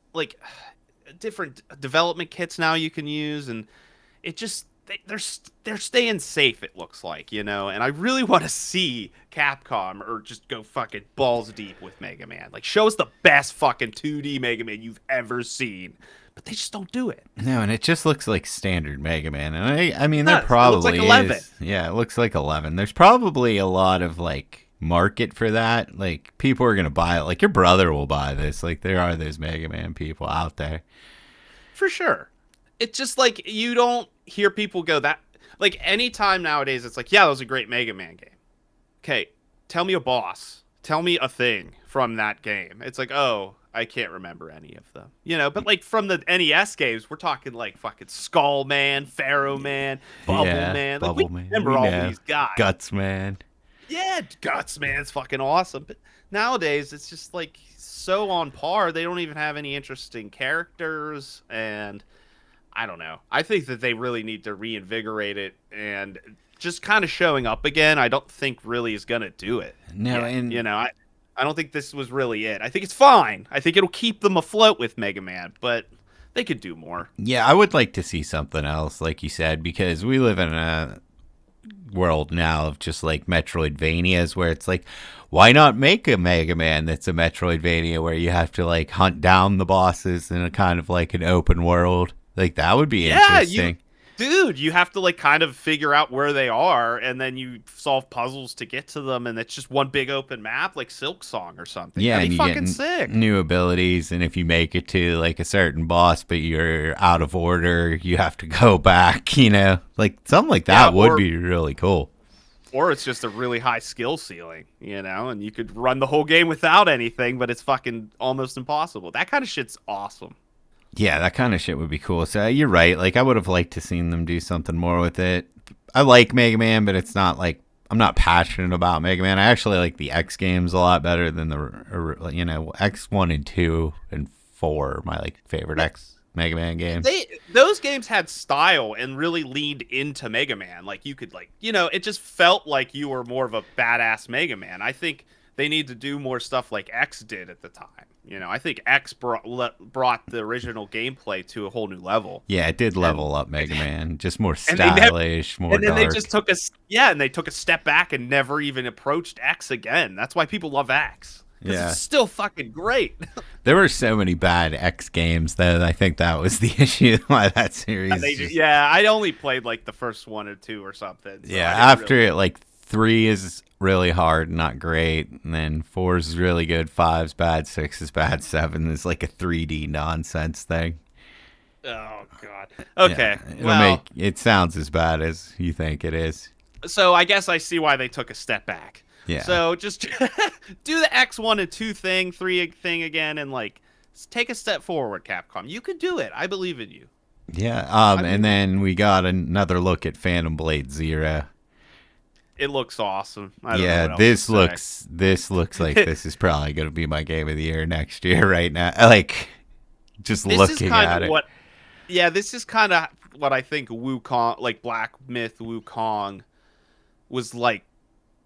development kits now you can use, and it just they're staying safe, it looks like, and I really want to see Capcom or just go fucking balls deep with Mega Man. Like, show us the best fucking 2D Mega Man you've ever seen. But they just don't do it. No, and it just looks like standard Mega Man. And I mean, there probably it looks like 11. is. Yeah, it looks like 11. There's probably a lot of like market for that. Like, people are going to buy it. Like, your brother will buy this. Like, there are those Mega Man people out there. For sure. It's just like you don't hear people go that like anytime nowadays it's like, yeah, that was a great Mega Man game. Okay, tell me a boss. Tell me a thing from that game. It's like, oh, I can't remember any of them. But like from the NES games, we're talking like fucking Skull Man, Pharaoh Man, Bubble Man. Like, we remember all these guys. Guts Man. Yeah, Guts Man's fucking awesome. But nowadays it's just like so on par. They don't even have any interesting characters, and I don't know. I think that they really need to reinvigorate it, and just kind of showing up again, I don't think really is going to do it. No, and I don't think this was really it. I think it's fine. I think it'll keep them afloat with Mega Man, but they could do more. Yeah, I would like to see something else, like you said, because we live in a world now of just like Metroidvanias where it's like, why not make a Mega Man that's a Metroidvania where you have to like hunt down the bosses in a kind of like an open world? Like that would be Yeah, interesting. dude, you have to like kind of figure out where they are, and then you solve puzzles to get to them, and it's just one big open map, like Silk Song or something. Yeah, That'd and be you get fucking sick. new abilities, and if you make it to like a certain boss, but you're out of order, you have to go back. Like something like Yeah, that would be really cool. or it's just a really high skill ceiling, and you could run the whole game without anything, but it's fucking almost impossible. That kind of shit's awesome. Yeah, that kind of shit would be cool. So you're right. Like I would have liked to seen them do something more with it. I like Mega Man, but it's not like I'm not passionate about Mega Man. I actually like the X games a lot better than the X 1 and 2 and 4 are my like favorite X Mega Man games. Those games had style and really leaned into Mega Man. Like you could it just felt like you were more of a badass Mega Man. I think they need to do more stuff like X did at the time. I think X brought the original gameplay to a whole new level. Yeah, it did level up Mega Man, just more And stylish, more and then dark. they just and they took a step back and never even approached X again. That's why people love X. Yeah, it's still fucking great. there were so many bad X games that I think that was the issue why that series. I only played like the first one or two or something. So yeah, after it, like 3 is really hard, not great, and then 4 is really good, 5's bad, 6 is bad, 7 is like a 3D nonsense thing. Oh god. Okay. Yeah, it sounds as bad as you think it is. So I guess I see why they took a step back. Yeah. So just do the X1 and 2 thing, 3 thing again, and like take a step forward, Capcom. You can do it. I believe in you. Yeah. And then we got another look at Phantom Blade Zero. It looks awesome. I don't know Yeah, what this else looks like this is probably going to be my game of the year next year. Right now, like just this looking is kind at of it. what. Yeah, this is kind of what I think Wukong, like Black Myth Wukong, was like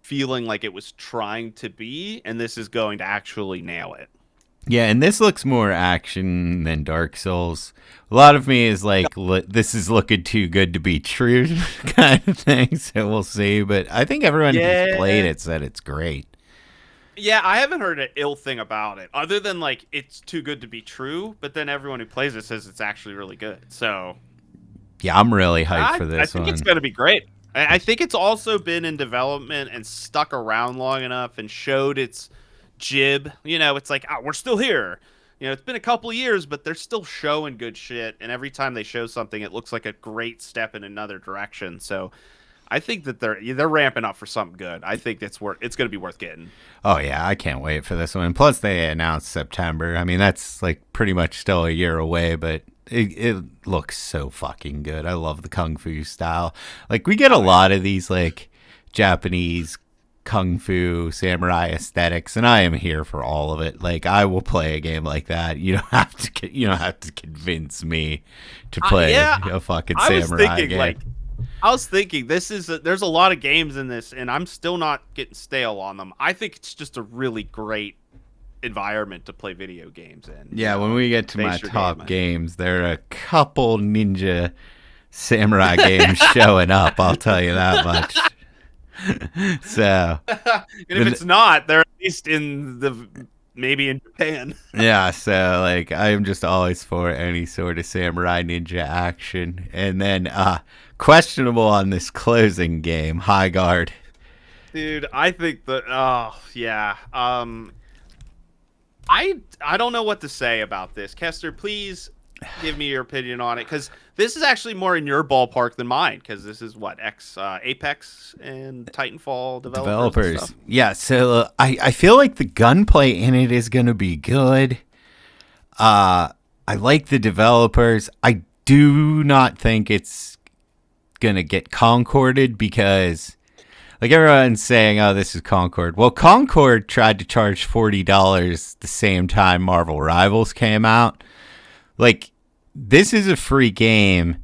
feeling like it was trying to be, and this is going to actually nail it. Yeah, and this looks more action than Dark Souls. A lot of me is like, this is looking too good to be true kind of thing, so we'll see. But I think everyone who's played it said it's great. Yeah, I haven't heard an ill thing about it, other than like it's too good to be true, but then everyone who plays it says it's actually really good. So yeah, I'm really hyped for this one. I think it's going to be great. I think it's also been in development and stuck around long enough and showed its jib. It's like, we're still here. It's been a couple of years, but they're still showing good shit. And every time they show something, it looks like a great step in another direction. So I think that they're ramping up for something good. I think it's going to be worth getting. Oh yeah, I can't wait for this one. Plus, they announced September. I mean, that's like pretty much still a year away, but it looks so fucking good. I love the kung fu style. Like we get a lot of these like Japanese kung fu samurai aesthetics, and I am here for all of it. Like I will play a game like that. You don't have to convince me to play a fucking samurai game. I was thinking there's a lot of games in this, and I'm still not getting stale on them. I think it's just a really great environment to play video games in. Yeah, when we get to my top games, there are a couple ninja samurai games showing up. I'll tell you that much. So, and if it's not, they're at least maybe in Japan. Yeah, so like I'm just always for any sort of samurai ninja action. And then questionable on this closing game, Highguard. Dude, I think I don't know what to say about this. Kester, please give me your opinion on it, because this is actually more in your ballpark than mine, because this is what Apex and Titanfall developers. Yeah, so I feel like the gunplay in it is going to be good. I like the developers. I do not think it's going to get concorded, because like everyone's saying, oh, this is Concord. Well, Concord tried to charge $40 the same time Marvel Rivals came out. Like, this is a free game,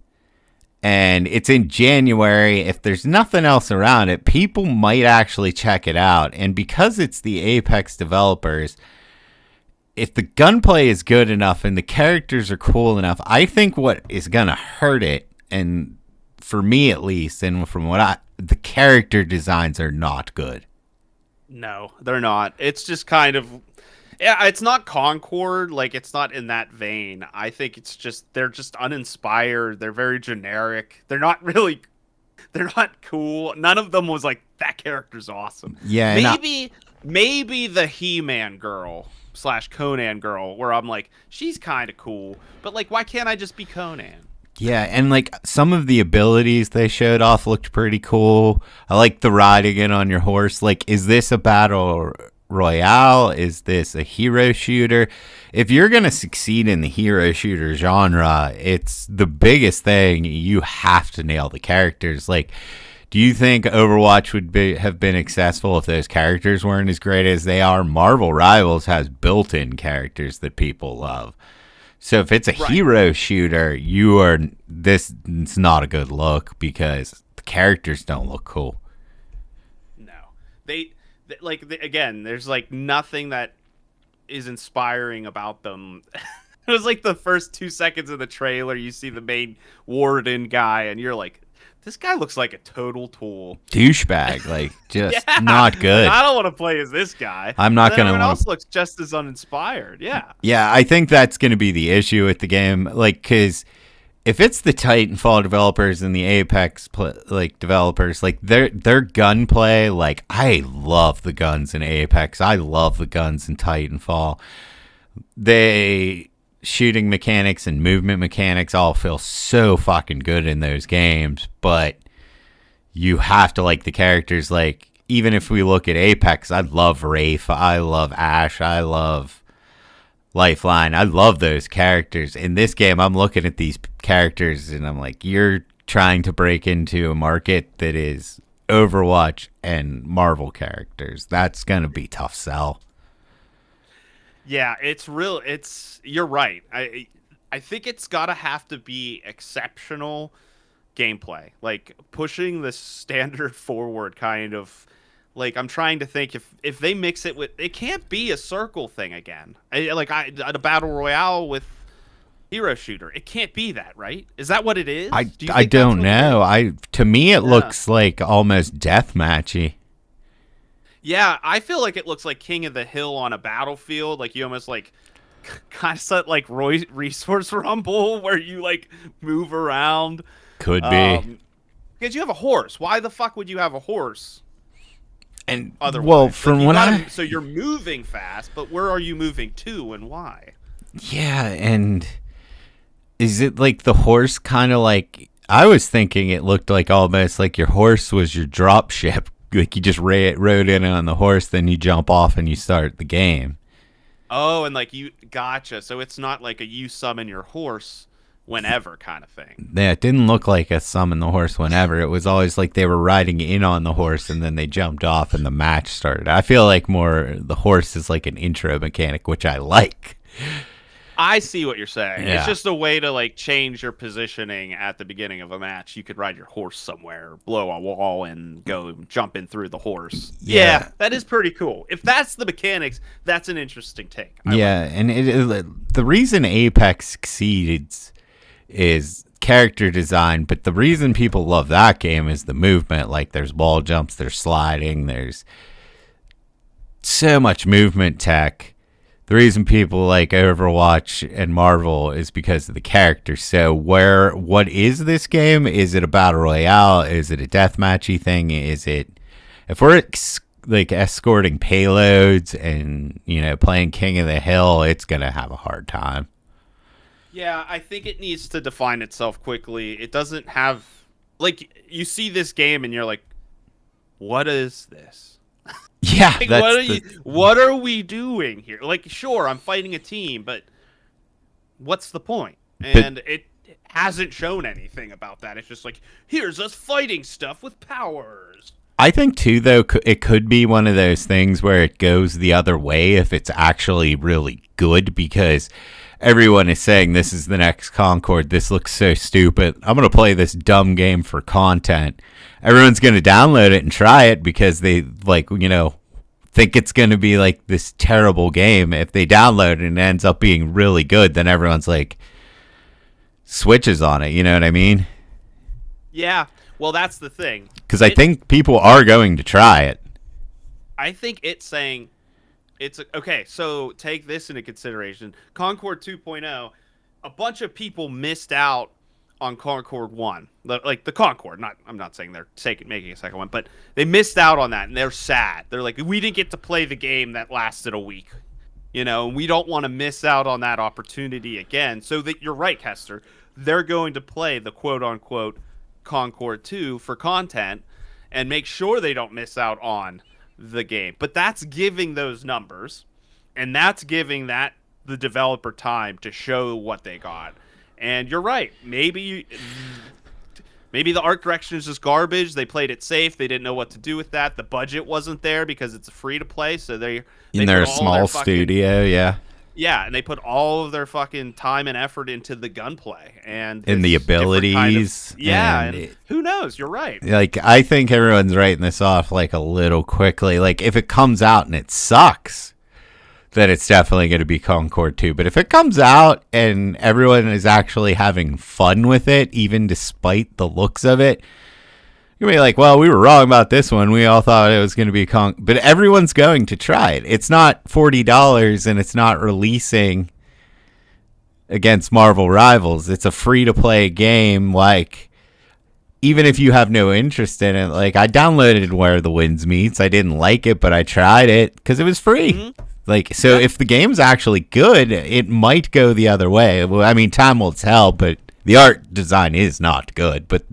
and it's in January. If there's nothing else around it, people might actually check it out. And because it's the Apex developers, if the gunplay is good enough and the characters are cool enough, I think what is going to hurt it, and for me at least, and from the character designs are not good. No, they're not. It's just kind of... Yeah, it's not Concord, like it's not in that vein. I think it's just they're just uninspired. They're very generic. They're not cool. None of them was like that character's awesome. Yeah, and Maybe the He-Man girl slash Conan girl, where I'm like, she's kind of cool, but like, why can't I just be Conan? yeah, and like some of the abilities they showed off looked pretty cool. I like the riding in on your horse. Like, is this a battle royale? Is this a hero shooter? If you're going to succeed in the hero shooter genre, it's the biggest thing. You have to nail the characters. Like, do you think Overwatch would have been successful if those characters weren't as great as they are? Marvel Rivals has built-in characters that people love. So if it's a hero shooter, this it's not a good look because the characters don't look cool. No, again, there's like nothing that is inspiring about them. It was like the first 2 seconds of the trailer, you see the main warden guy, and you're like, this guy looks like a total tool. Douchebag, like just Yeah, not good. like, I don't want to play as this guy. I'm not going to Everyone want else looks just as uninspired. Yeah. Yeah, I think that's going to be the issue with the game. Like, because if it's the Titanfall developers and the Apex developers, like their gunplay, like I love the guns in Apex. I love the guns in Titanfall. They shooting mechanics and movement mechanics all feel so fucking good in those games, but you have to like the characters. Like, even if we look at Apex, I love Wraith, I love Ash, I love Lifeline, I love those characters. In this game, I'm looking at these characters and I'm like, you're trying to break into a market that is Overwatch and Marvel characters. That's gonna be tough sell. Yeah, you're right. I think it's gotta have to be exceptional gameplay. Like pushing the standard forward kind of like I'm trying to think if they mix it with it can't be a circle thing again. A battle royale with hero shooter. It can't be that, right? Is that what it is? I don't know. To me it looks like almost deathmatchy. Yeah, I feel like it looks like King of the Hill on a battlefield. Like you almost like kind of set like resource rumble where you like move around. Could be because you have a horse. Why the fuck would you have a horse? And otherwise, well, from like, so you're moving fast, but where are you moving to and why? Yeah, and is it like the horse kind of like I was thinking it looked like almost like your horse was your drop ship. Like you just rode in on the horse, then you jump off and you start the game. Oh, and like you gotcha. So it's not like you summon your horse whenever kind of thing. Yeah, it didn't look like a summon the horse whenever. It was always like they were riding in on the horse and then they jumped off and the match started. I feel like more the horse is like an intro mechanic, which I like. I see what you're saying. Yeah. It's just a way to like change your positioning at the beginning of a match. You could ride your horse somewhere, blow a wall, and go jumping through the horse. Yeah, that is pretty cool. If that's the mechanics, that's an interesting take. And the reason Apex succeeds is character design, but the reason people love that game is the movement. Like there's wall jumps, there's sliding, there's so much movement tech. The reason people like Overwatch and Marvel is because of the characters. So what is this game? Is it a battle royale? Is it a deathmatchy thing? Is it, if we're like escorting payloads and, playing King of the Hill, it's going to have a hard time. Yeah, I think it needs to define itself quickly. It doesn't have, like, you see this game and you're like, what is this? Yeah, like, what are we doing here? Like, sure, I'm fighting a team, but what's the point? And it hasn't shown anything about that. It's just like, here's us fighting stuff with powers. I think, too, though, it could be one of those things where it goes the other way if it's actually really good, because everyone is saying this is the next Concord. This looks so stupid. I'm going to play this dumb game for content. Everyone's going to download it and try it because they, think it's going to be like this terrible game. If they download it and it ends up being really good, then everyone's like switches on it. You know what I mean? Yeah. Well, that's the thing. Because I think people are going to try it. I think it's saying Okay, so take this into consideration. Concord 2.0, a bunch of people missed out on Concord 1. Like the Concord, not I'm not saying they're making a second one, but they missed out on that and they're sad. They're like, we didn't get to play the game that lasted a week. And we don't want to miss out on that opportunity again. So that you're right, Kester. They're going to play the quote unquote Concord 2 for content and make sure they don't miss out on the game. But that's giving those numbers, and that's giving the developer time to show what they got. And you're right. Maybe the art direction is just garbage. They played it safe. They didn't know what to do with that. The budget wasn't there because it's a free to play, so they're a small studio, yeah. Yeah, and they put all of their fucking time and effort into the gunplay and the abilities. And who knows? You're right. Like, I think everyone's writing this off like a little quickly. Like, if it comes out and it sucks, then it's definitely going to be Concord 2. But if it comes out and everyone is actually having fun with it, even despite the looks of it, you're going to be like, well, we were wrong about this one. We all thought it was going to be but everyone's going to try it. It's not $40 and it's not releasing against Marvel Rivals. It's a free-to-play game. Like, even if you have no interest in it, like, I downloaded Where the Winds Meets. I didn't like it, but I tried it because it was free. Mm-hmm. Like, so if the game's actually good, it might go the other way. Well, I mean, time will tell, but the art design is not good. But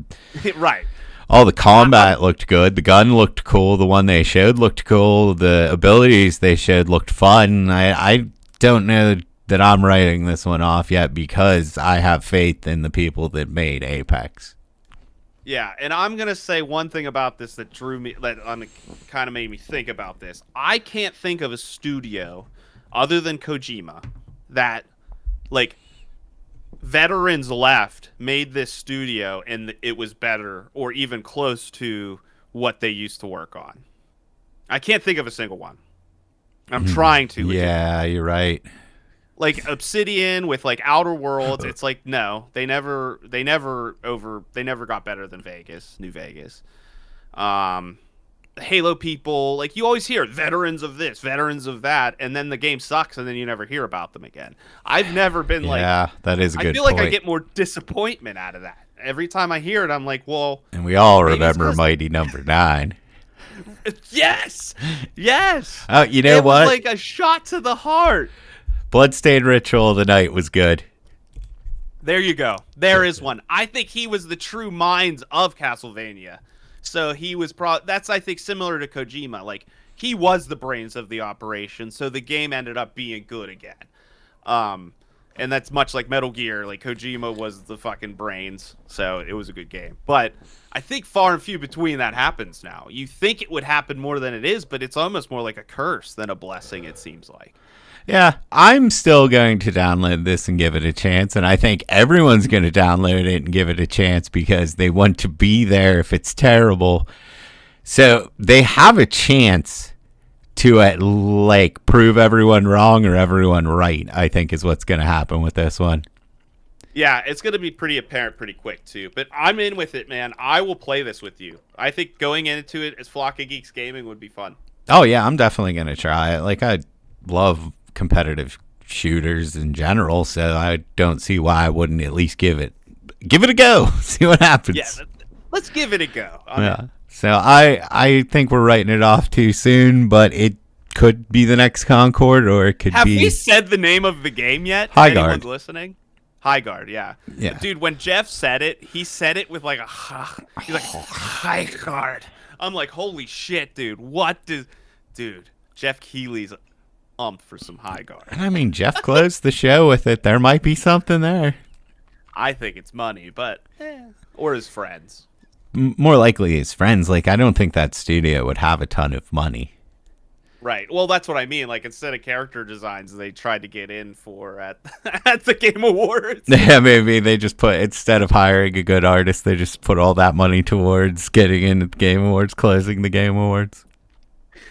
right. All the combat looked good. The gun looked cool. The one they showed looked cool. The abilities they showed looked fun. I don't know that I'm writing this one off yet because I have faith in the people that made Apex. Yeah, and I'm going to say one thing about this that kind of made me think about this. I can't think of a studio other than Kojima that, like, veterans left, made this studio, and it was better or even close to what they used to work on. I can't think of a single one. I'm trying to. Yeah, you're right. Like Obsidian with like Outer Worlds, it's like no, they never got better than New Vegas. Halo people, like you always hear veterans of this, veterans of that, and then the game sucks and then you never hear about them again. I've never been yeah, that is a good I feel point. like I get more disappointment out of that. Every time I hear it, I'm like, well, and we all remember Mighty Number 9. Yes. Yes. Oh, you know what? It was like a shot to the heart. Bloodstained Ritual of the Night was good. There you go. There is one. I think he was the true minds of Castlevania. So he was that's, I think, similar to Kojima. Like, he was the brains of the operation, so the game ended up being good again. And that's much like Metal Gear. Like, Kojima was the fucking brains, so it was a good game. But I think far and few between that happens now. You think it would happen more than it is, but it's almost more like a curse than a blessing, it seems like. Yeah, I'm still going to download this and give it a chance, and I think everyone's going to download it and give it a chance because they want to be there if it's terrible. So they have a chance to prove everyone wrong or everyone right, I think is what's going to happen with this one. Yeah, it's going to be pretty apparent pretty quick, too. But I'm in with it, man. I will play this with you. I think going into it as Flock of Geeks Gaming would be fun. Oh, yeah, I'm definitely going to try it. Like, I love competitive shooters in general, so I don't see why I wouldn't at least give it a go. See what happens. Yeah, let's give it a go. Yeah. So I think we're writing it off too soon, but it could be the next Concord, or it could Have be. Have we said the name of the game yet? Highguard. Anyone's listening? Highguard, yeah. Yeah. Dude, when Jeff said it, he said it with like he's like Highguard. I'm like, holy shit, dude. Dude, Jeff Keighley's for some Highguard. And I mean, Jeff closed the show with it. There might be something there. I think it's money, but or his friends. More likely his friends. Like, I don't think that studio would have a ton of money. Right. Well, that's what I mean. Like, instead of character designs, they tried to get in for at the Game Awards. Yeah, maybe they just instead of hiring a good artist, they just put all that money towards getting into the Game Awards, closing the Game Awards.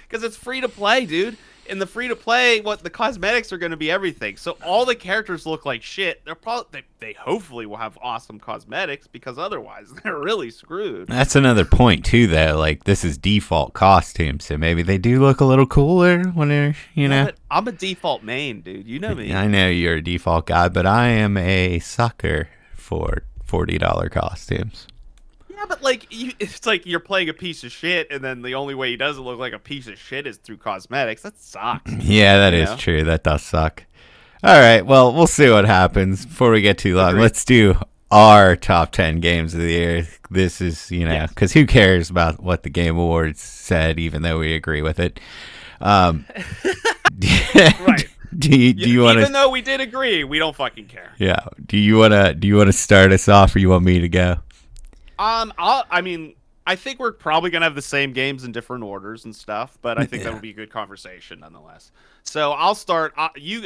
Because it's free to play, dude. in the free to play, what the cosmetics are going to be everything. So all the characters look like shit. They're probably they hopefully will have awesome cosmetics because otherwise they're really screwed. That's another point too, though. Like this is default costume, so maybe they do look a little cooler when they're, Yeah, know. but I'm a default main, dude. You know me. I know you're a default guy, but I am a sucker for $40 costumes. Yeah, but like it's like you're playing a piece of shit, and then the only way he doesn't look like a piece of shit is through cosmetics. That sucks. Yeah, that is true. That does suck. All right, well, we'll see what happens. Before we get too long, Agreed. let's do our top 10 games of the year. This is, Yes. because who cares about what the Game Awards said, even though we agree with it. Right. Do you want Even to? though we did agree, we don't fucking care. Yeah. Do you want to start us off, or you want me to go? I think we're probably gonna have the same games in different orders and stuff, but I think that would be a good conversation nonetheless. So I'll start.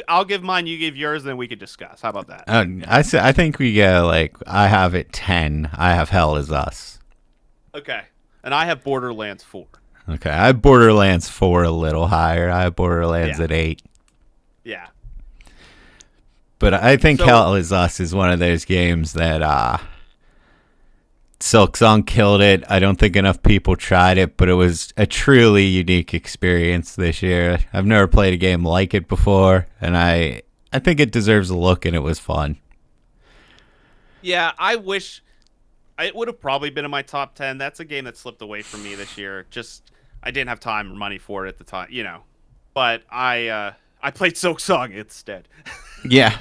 I'll give mine. You give yours, then we could discuss. How about that? I think we go like I have it 10. I have Hell Is Us. Okay. And I have Borderlands 4. Okay, I have Borderlands 4 a little higher. I have Borderlands at 8. Yeah. But I think So- Hell Is Us is one of those games that Silk Song killed it. I don't think enough people tried it, but it was a truly unique experience this year. I've never played a game like it before, and I think it deserves a look, and it was fun. Yeah, I wish it would have probably been in my top 10. That's a game that slipped away from me this year. Just I didn't have time or money for it at the time, But I played Silk Song instead. Yeah.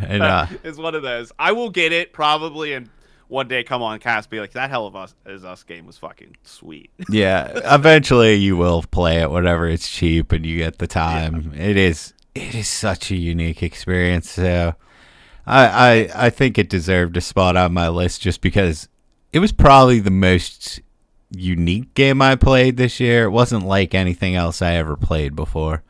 And It's one of those. I will get it probably and one day come on cast be like that Hell of Us Is Us game was fucking sweet. yeah, eventually you will play it whenever it's cheap and you get the time. Yeah. It is such a unique experience. So I think it deserved a spot on my list just because it was probably the most unique game I played this year. It wasn't like anything else I ever played before.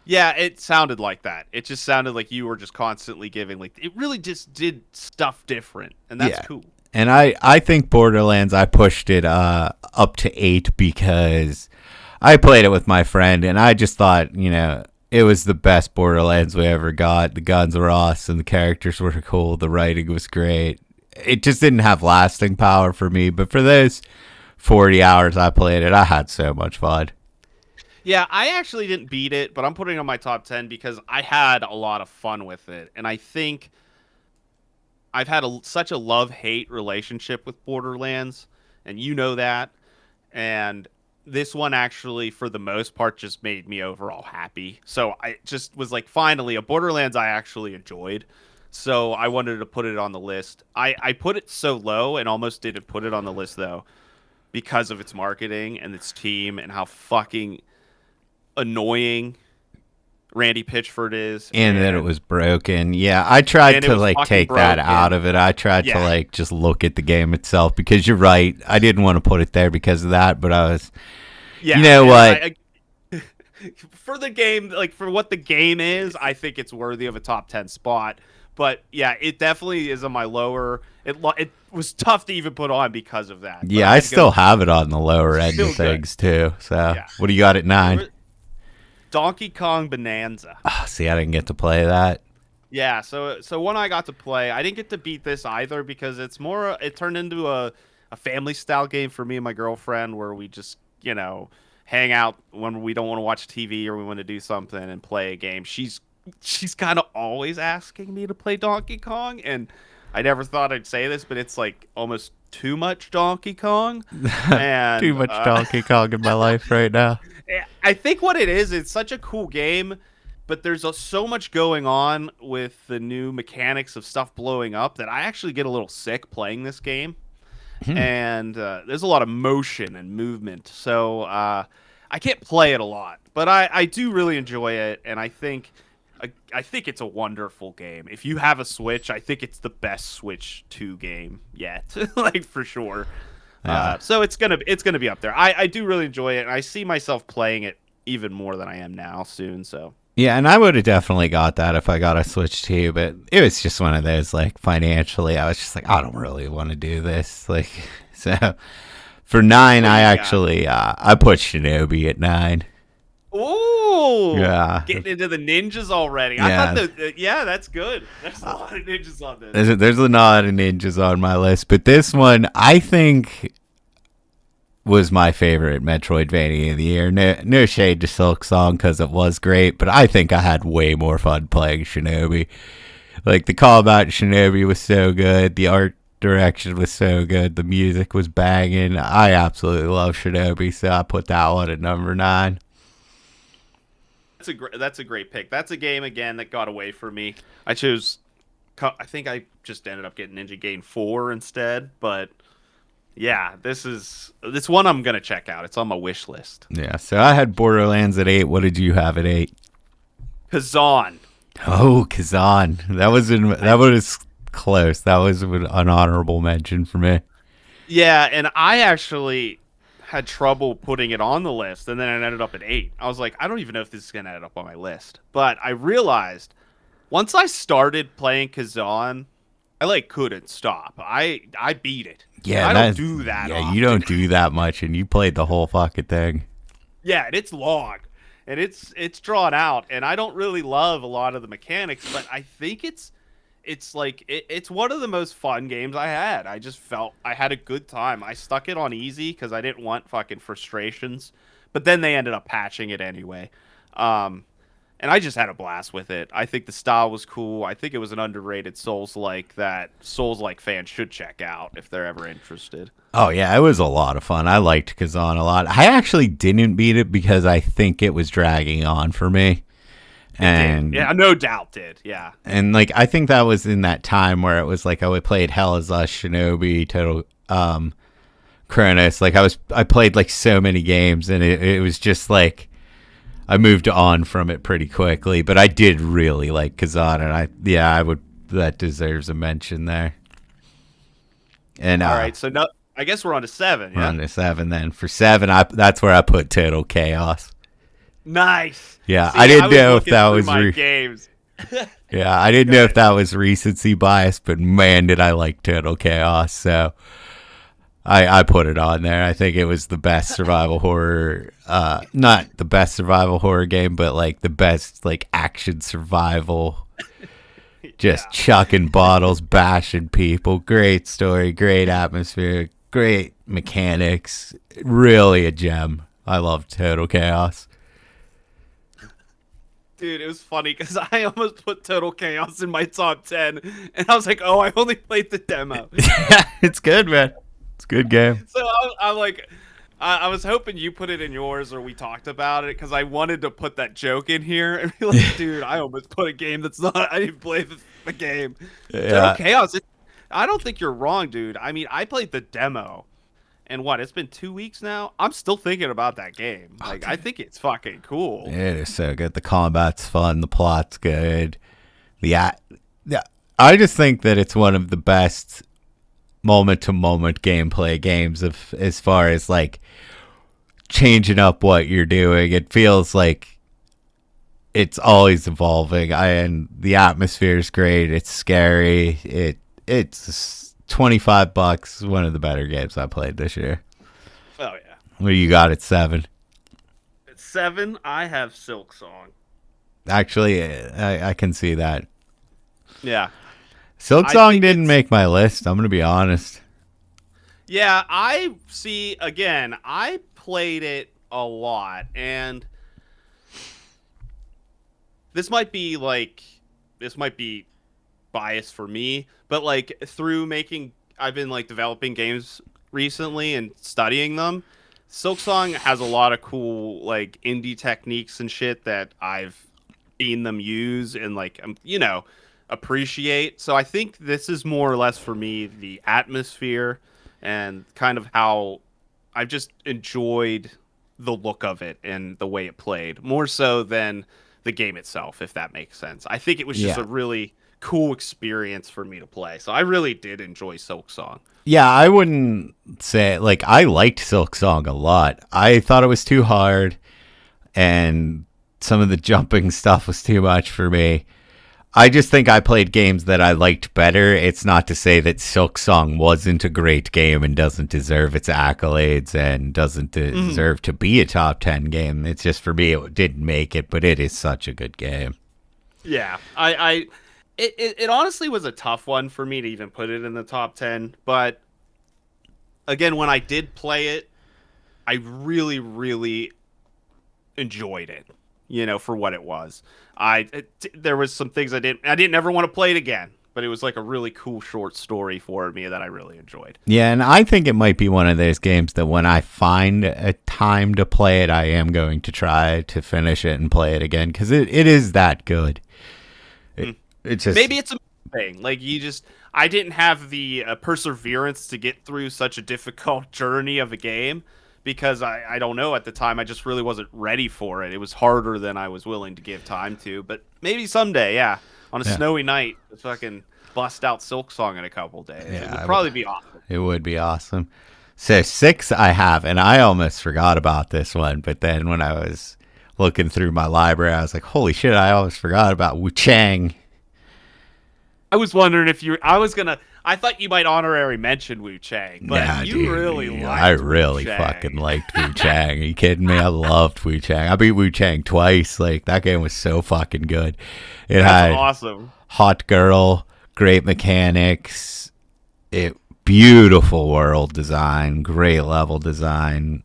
Yeah, it sounded like that. It just sounded like you were just constantly giving, like, it really just did stuff different, and that's cool. And I think Borderlands, I pushed it up to 8 because I played it with my friend, and I just thought, it was the best Borderlands we ever got. The guns were awesome, the characters were cool, the writing was great. It just didn't have lasting power for me, but for those 40 hours I played it, I had so much fun. Yeah, I actually didn't beat it, but I'm putting it on my top 10 because I had a lot of fun with it. And I think I've had such a love-hate relationship with Borderlands, and you know that. And this one actually, for the most part, just made me overall happy. So I just was like, finally, a Borderlands I actually enjoyed. So I wanted to put it on the list. I put it so low and almost didn't put it on the list, though, because of its marketing and its team and how fucking annoying Randy Pitchford is, and that it was broken. Yeah, I tried to take that out of it. I tried to just look at the game itself because you're right. I didn't want to put it there because of that, but I was you know what? For the game, like for what the game is, I think it's worthy of a top 10 spot. But yeah, it definitely is on my lower. It was tough to even put on because of that. Yeah, I still have it on the lower end of things too. So what do you got at 9? Donkey Kong Bonanza. Oh, see, I didn't get to play that. Yeah, so when I got to play, I didn't get to beat this either because it turned into a family style game for me and my girlfriend where we just, hang out when we don't want to watch TV or we want to do something and play a game. She's kind of always asking me to play Donkey Kong, and I never thought I'd say this, but it's like almost too much Donkey Kong. And, too much Donkey Kong in my life right now. I think what it is, it's such a cool game, but there's so much going on with the new mechanics of stuff blowing up that I actually get a little sick playing this game. And there's a lot of motion and movement, so I can't play it a lot. But I do really enjoy it, and I think it's a wonderful game. If you have a Switch, I think it's the best Switch 2 game yet, like for sure. So it's gonna be up there. I do really enjoy it, and I see myself playing it even more than I am now soon. So yeah, and I would have definitely got that if I got a Switch too. But it was just one of those, like, financially, I was just like, I don't really want to do this. Like, so for 9, I actually I put Shinobi at 9. Ooh, Yeah. Getting into the ninjas already. I Yeah. thought yeah, that's good. There's a lot of ninjas on this. There's a lot of ninjas on my list, but this one I think was my favorite Metroidvania of the year. No shade to Silk Song because it was great, but I think I had way more fun playing Shinobi. Like the combat in Shinobi was so good, the art direction was so good, the music was banging. I absolutely love Shinobi, so I put that one at number 9. That's a great pick. That's a game again that got away from me. I think I just ended up getting Ninja Gaiden 4 instead, but yeah, this one I'm gonna check out. It's on my wish list. Yeah, so I had Borderlands at 8. What did you have at 8? Kazan. Oh, Kazan. That was close. That was an honorable mention for me. Yeah, and I actually had trouble putting it on the list, and then it ended up at 8. I was like, I don't even know if this is gonna end up on my list. But I realized once I started playing Kazan, I couldn't stop. I beat it. Yeah, I don't do that. Yeah, often. you don't do that much, and you played the whole fucking thing. Yeah, and it's long, and it's drawn out, and I don't really love a lot of the mechanics, but I think it's one of the most fun games I had. I just felt I had a good time. I stuck it on easy because I didn't want fucking frustrations, but then they ended up patching it anyway. And I just had a blast with it. I think the style was cool. I think it was an underrated Souls-like that Souls-like fans should check out if they're ever interested. Oh, yeah, it was a lot of fun. I liked Kazan a lot. I actually didn't beat it because I think it was dragging on for me. And yeah, no doubt did. Yeah. And I think that was in that time where it was I played Hell is Us, Shinobi, Total Chronos. I played so many games, and it was just I moved on from it pretty quickly, but I did really like Kazan, and that deserves a mention there. And all right, so I guess we're on to 7. Yeah, we're on to 7 then. For 7, that's where I put Total Chaos. Nice. Yeah, See, I didn't know if that was games. Yeah, I didn't know if that was recency bias, but man, did I like Total Chaos. So I put it on there. I think it was the best survival horror, not the best survival horror game, but the best action survival. Just chucking bottles, bashing people. Great story, great atmosphere, great mechanics. Really a gem. I love Total Chaos. Dude, it was funny because I almost put Total Chaos in my top 10, and I was like, oh, I only played the demo. Yeah, it's good, man. It's a good game. So I'm like, I was hoping you put it in yours or we talked about it because I wanted to put that joke in here and be like, dude, I almost put a game that's not, I didn't play the game. Yeah. Total Chaos, I don't think you're wrong, dude. I mean, I played the demo. And it's been 2 weeks now? I'm still thinking about that game. I think it's fucking cool. It is so good. The combat's fun. The plot's good. I just think that it's one of the best moment-to-moment gameplay games as far as changing up what you're doing. It feels like it's always evolving, and the atmosphere is great. It's scary. It's $25. One of the better games I played this year. Oh yeah. What do you got at 7? At 7, I have Silk Song. Actually, I can see that. Yeah. Silk Song didn't make my list. I'm gonna be honest. Yeah, I see. Again, I played it a lot, and this might be bias for me, but I've been developing games recently and studying them. Silk Song has a lot of cool indie techniques and shit that I've seen them use and appreciate. So I think this is more or less for me the atmosphere and kind of how I've just enjoyed the look of it and the way it played more so than the game itself, if that makes sense. I think it was just a really cool experience for me to play. So I really did enjoy Silk Song. Yeah, I wouldn't say I liked Silk Song a lot. I thought it was too hard and some of the jumping stuff was too much for me. I just think I played games that I liked better. It's not to say that Silksong wasn't a great game and doesn't deserve its accolades and doesn't Mhm. deserve to be a top 10 game. It's just for me, it didn't make it, but it is such a good game. Yeah, it honestly was a tough one for me to even put it in the top 10. But again, when I did play it, I really, really enjoyed it. For what it was. There was some things I didn't ever want to play it again, but it was like a really cool short story for me that I really enjoyed. Yeah, and I think it might be one of those games that when I find a time to play it, I am going to try to finish it and play it again because it is that good. Hmm. It's just Maybe it's a thing. Like I didn't have the perseverance to get through such a difficult journey of a game because I don't know, at the time I just really wasn't ready for it. It was harder than I was willing to give time to. But maybe someday, yeah, on a yeah, snowy night, just fucking bust out Silk Song in a couple days. It would yeah, probably be awesome. it would be awesome. So 6 I have, and I almost forgot about this one, but then when I was looking through my library, I was like, holy shit, I almost forgot about Wu Chang. I was wondering if you. I thought you might honorary mention Wu Chang, but Nah, you dude, really I liked Wu really Chang. fucking liked Wu Chang. Are you kidding me? I loved Wu Chang. I beat Wu Chang twice. Like that game was so fucking good. It That's had awesome. hot girl, great mechanics, beautiful world design, great level design.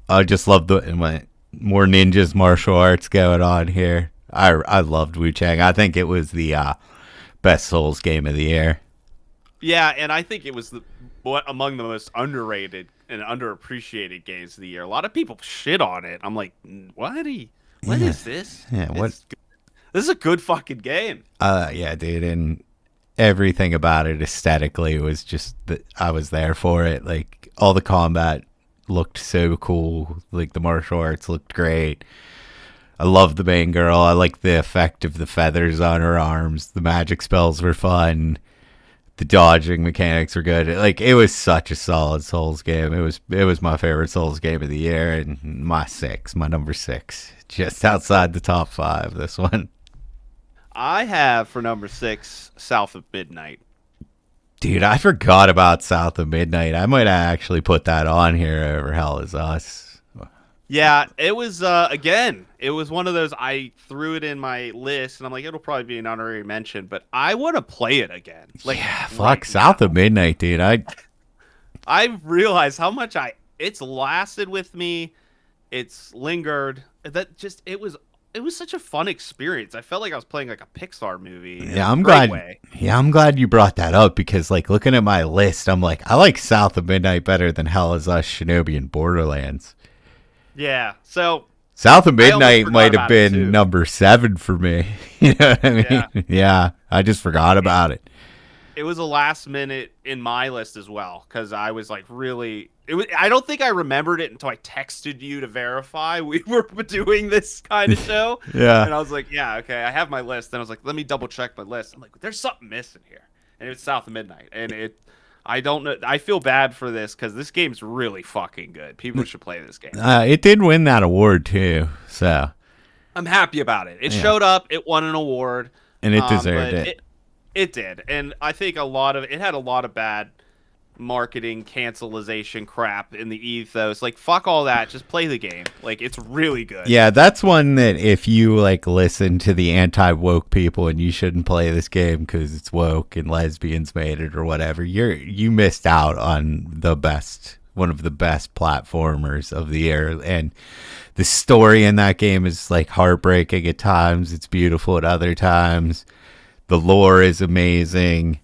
I just love more ninjas, martial arts going on here. I loved Wu Chang. I think it was the best Souls game of the year. Yeah, and I think it was among the most underrated and underappreciated games of the year. A lot of people shit on it. I'm like, what? What Yeah, is this? yeah. What? This is a good fucking game. Yeah, dude, and everything about it aesthetically was just that I was there for it. Like all the combat looked so cool. Like the martial arts looked great. I love the main girl. I like the effect of the feathers on her arms. The magic spells were fun. The dodging mechanics were good. Like it was such a solid Souls game. It was my favorite Souls game of the year, and my number 6, just outside the top 5. This one, I have for number 6, South of Midnight. dude, I forgot about South of Midnight. I might actually put that on here over Hell Is Us. Yeah, it was again. It was one of those. I threw it in my list, and I'm like, it'll probably be an honorary mention, but I want to play it again. Like, Yeah, fuck right South now. of Midnight, dude. I realized how much it's lasted with me. It's lingered. It was such a fun experience. I felt like I was playing like a Pixar movie in Yeah, a I'm great glad. way. Yeah, I'm glad you brought that up because, like, looking at my list, I'm like, I like South of Midnight better than Hell Is Us, Shinobi, and Borderlands. Yeah. So South of I almost Midnight forgot might have about it been too. number 7 for me. You know what I Yeah. mean? Yeah, I just forgot about it. It was a last minute in my list as well because I was like really. It was. I don't think I remembered it until I texted you to verify we were doing this kind of show, Yeah. and I was like, "Yeah, okay, I have my list." Then I was like, "Let me double check my list." I'm like, "There's something missing here," and it's South of Midnight, and it. I don't know. I feel bad for this because this game's really fucking good. People should play this game. It did win that award too, so I'm happy about it. It yeah, showed up. It won an award. and it deserved But it. it did, and I think it had a lot of bad marketing cancelization crap in the ethos. Like fuck all that, just play the game. Like it's really good. Yeah, that's one that if you like listen to the anti-woke people and you shouldn't play this game because it's woke and lesbians made it or whatever, you missed out on one of the best platformers of the year. And the story in that game is like heartbreaking at times. It's beautiful at other times. The lore is amazing.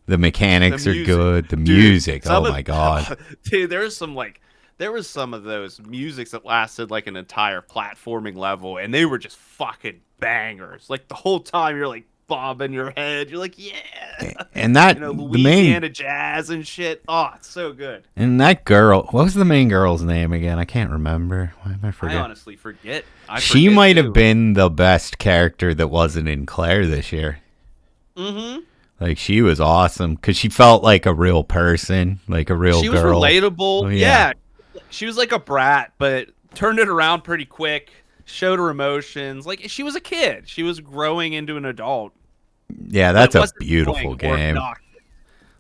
The mechanics are good. The Dude, music, oh my god. dude, there was some of those musics that lasted like an entire platforming level, and they were just fucking bangers. Like the whole time you're like bobbing your head, you're like, yeah, And that the main Louisiana jazz and shit. Oh, it's so good. and that girl, what was the main girl's name again? I can't remember. Why am I I forgetting? honestly forget. She might have too. been the best character that wasn't in Claire this year. Mm-hmm. Like she was awesome because she felt like a real person, like a real She was girl. relatable. Oh, Yeah. She was like a brat, but turned it around pretty quick. Showed her emotions. Like she was a kid. She was growing into an adult. Yeah, but it that's a wasn't beautiful annoying or game. obnoxious.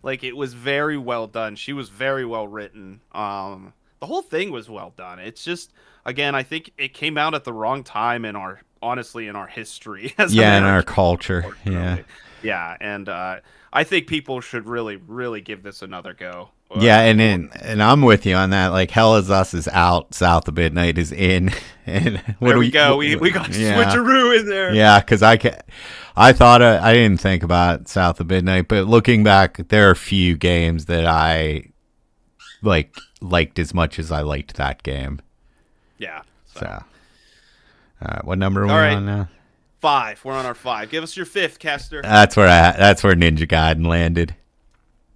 Like it was very well done. She was very well written. The whole thing was well done. It's just again, I think it came out at the wrong time in our honestly in our history as Yeah, in our Americans, culture. Yeah. unfortunately. Yeah, and I think people should really, really give this another go. Yeah, Before. and I'm with you on that. Like Hell is Us is out, South of Midnight is in, and what There do we we? go. We got Yeah, switcheroo in there. yeah, because I thought I didn't think about South of Midnight, but looking back, there are few games that I liked as much as I liked that game. Yeah. So, what number are All we right, on now? 5. We're on our 5. Give us your 5th, Kester. That's where Ninja Gaiden landed.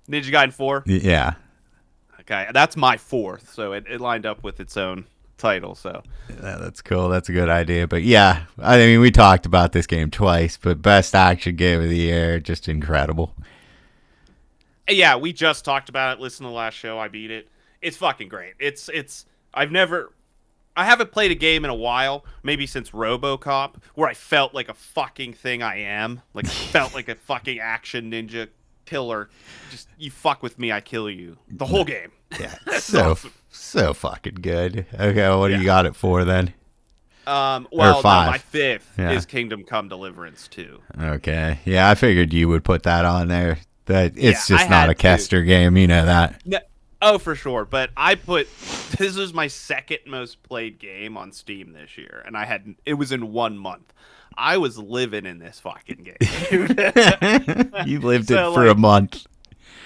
Ninja Gaiden 4. Yeah, Okay, that's my 4th, so it lined up with its own title. So that's cool. That's a good idea. But yeah, I mean, we talked about this game twice, but best action game of the year, just incredible. yeah, we just talked about it. Listen to the last show. I beat it. It's fucking great. It's. I haven't played a game in a while, maybe since RoboCop, where I felt like a fucking thing I am. Like I felt like a fucking action ninja killer. Just you fuck with me, I kill you. The whole game. Yeah, That's so awesome. so fucking good. Okay, well, what do Yeah. you got it for then? Well, no, 5. my 5th Yeah. is Kingdom Come Deliverance 2. Okay, yeah, I figured you would put that on there. That it's Yeah, I just not had a to. Kester game, you know that. No, oh, for sure. But I put this was my second most played game on Steam this year, and it was in 1 month. I was living in this fucking game, dude. You lived So, it for a like, month.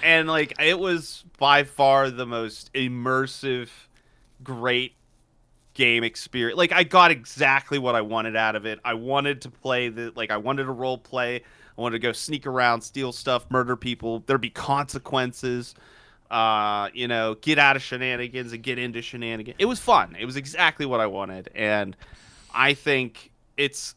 and like it was by far the most immersive, great game experience. Like I got exactly what I wanted out of it. I wanted to play I wanted to role play. I wanted to go sneak around, steal stuff, murder people. There'd be consequences. Get out of shenanigans and get into shenanigans. It was fun. It was exactly what I wanted, and I think it's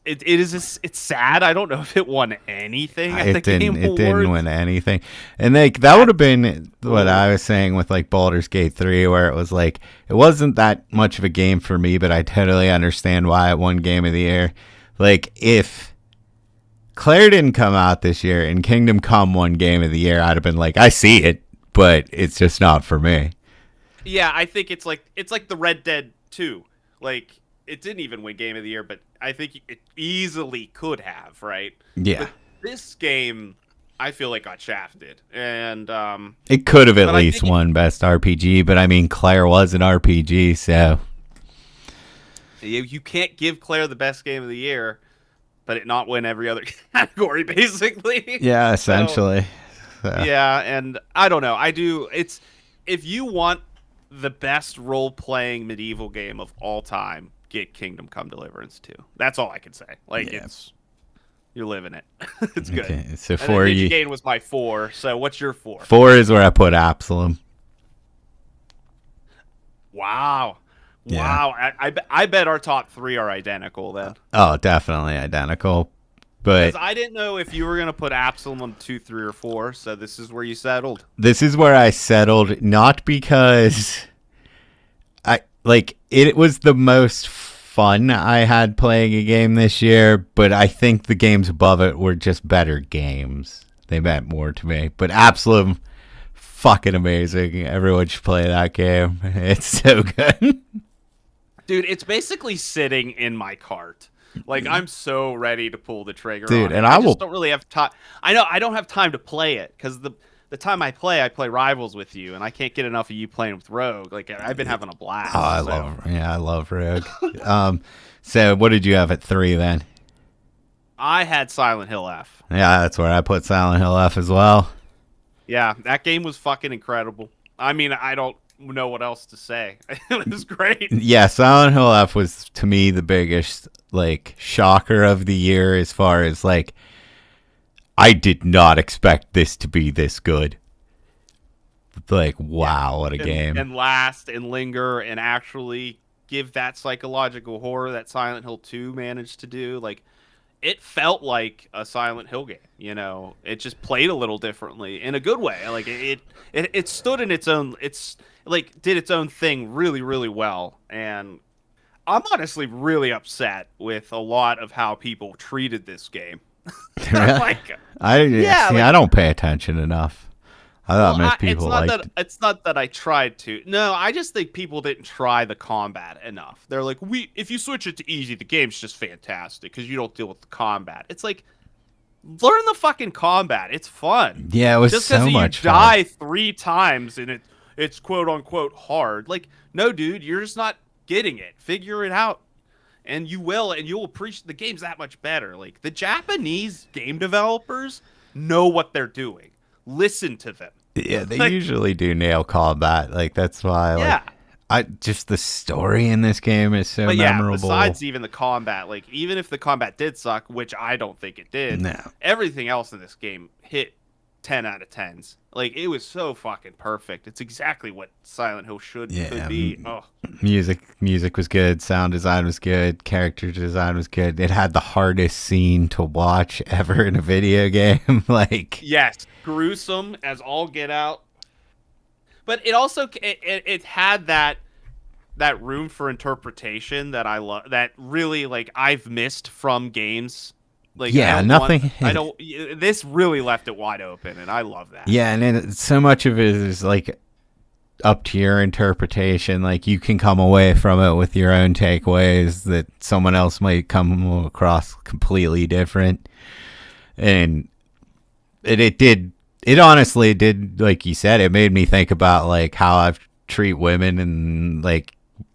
sad. I don't know if it won anything at the Game It didn't Awards. win anything, and like that would have been what cool. I was saying with like Baldur's Gate 3, where it was like it wasn't that much of a game for me, but I totally understand why it won Game of the Year. Like if Claire didn't come out this year and Kingdom Come won Game of the Year, I'd have been like, I see it, but it's just not for me. Yeah, I think it's like the Red Dead 2. Like it didn't even win Game of the Year, but I think it easily could have, right? Yeah, But this game, I feel like got shafted, and it could have at but I least think won Best RPG, but I mean Claire was an RPG, so you can't give Claire the best game of the year, but it not win every other category, basically. yeah, So essentially. So, yeah, and I don't know. I do. It's if you want the best role-playing medieval game of all time, get Kingdom Come Deliverance 2. That's all I can say. Like Yeah. you're living it. It's good. Okay, so And then for Ninja you, Gaiden was my 4. So what's your 4? 4 is where I put Absalom. Wow. Yeah. Wow. I bet our top 3 are identical then. Oh, definitely identical. But Because I didn't know if you were going to put Absalom on 2, 3, or 4, so this is where you settled. this is where I settled, not because it was the most fun I had playing a game this year, but I think the games above it were just better games. They meant more to me. But Absalom, fucking amazing. Everyone should play that game. It's so good. Dude, it's basically sitting in my cart. Like, I'm so ready to pull the trigger Dude, on it. and I I just will- don't really have time. I know I don't have time to play it, because the time I play Rivals with you, and I can't get enough of you playing with Rogue. Like, I've been having a blast. Oh, I so. love Rogue. So what did you have at 3 then? I had Silent Hill F. Yeah, that's where I put Silent Hill F as well. Yeah, that game was fucking incredible. I mean, I don't know what else to say. It was great. Yeah, Silent Hill F was to me the biggest like shocker of the year as far as like I did not expect this to be this good. Like, wow, what a game. And last and linger and actually give that psychological horror that Silent Hill 2 managed to do. Like, it felt like a Silent Hill game, you know. It just played a little differently in a good way. Like it stood in its own, it's like did its own thing really, really well. And I'm honestly really upset with a lot of how people treated this game. Really? Like, I yeah, see. like, I don't pay attention enough. I thought well, most people liked it. it's not that I tried to. No, I just think people didn't try the combat enough. They're like, if you switch it to easy, the game's just fantastic because you don't deal with the combat. It's like, learn the fucking combat. It's fun. Yeah, it was Just because so you much fun. die 3 times and it's quote unquote hard. Like, no, dude, you're just not getting it. Figure it out. And you will, and you'll appreciate the game's that much better. Like, the Japanese game developers know what they're doing. Listen to them. Yeah, they Like, usually do nail combat. Like that's why. Like, yeah. I just the story in this game is so But yeah, memorable. besides even the combat, like, even if the combat did suck, which I don't think it did, No. everything else in this game hit 10 out of 10s. Like, it was so fucking perfect. It's exactly what Silent Hill could Yeah, be. Oh, music was good. Sound design was good. Character design was good. It had the hardest scene to watch ever in a video game. Like, yes, gruesome as all get out. But it also it had that room for interpretation that I love. That really, like, I've missed from games. Like, yeah, nothing. I don't. This really left it wide open, and I love that. Yeah, and then so much of it is like up to your interpretation. Like you can come away from it with your own takeaways that someone else might come across completely different. And it honestly did, like you said, it made me think about like how I've treat women and like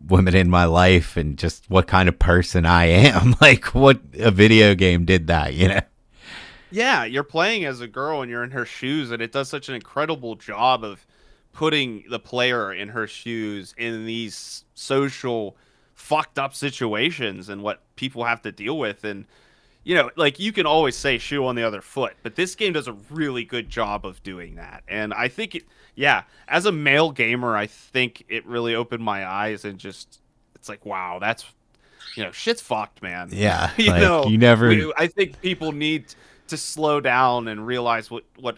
women in my life and just what kind of person I am. Like what a video game did that, you know? Yeah, you're playing as a girl and you're in her shoes, and it does such an incredible job of putting the player in her shoes in these social fucked up situations and what people have to deal with. And like, you can always say shoe on the other foot, but this game does a really good job of doing that. And I think yeah, as a male gamer, I think it really opened my eyes and just, it's like, wow, that's, shit's fucked, man. Yeah. Like you never. I think people need to slow down and realize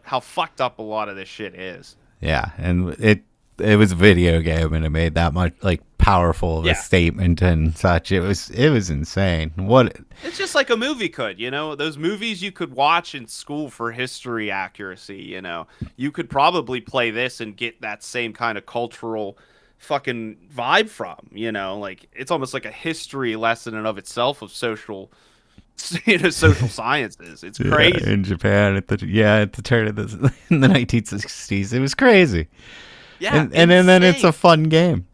how fucked up a lot of this shit is. Yeah. And it was a video game and it made that much like powerful of a statement and such. It was insane. It's just like a movie could, those movies you could watch in school for history accuracy. You could probably play this and get that same kind of cultural fucking vibe from, like, it's almost like a history lesson in of itself of social social sciences. It's crazy. Yeah, in Japan at the turn of in the 1960s, it was crazy. Yeah, and then it's a fun game.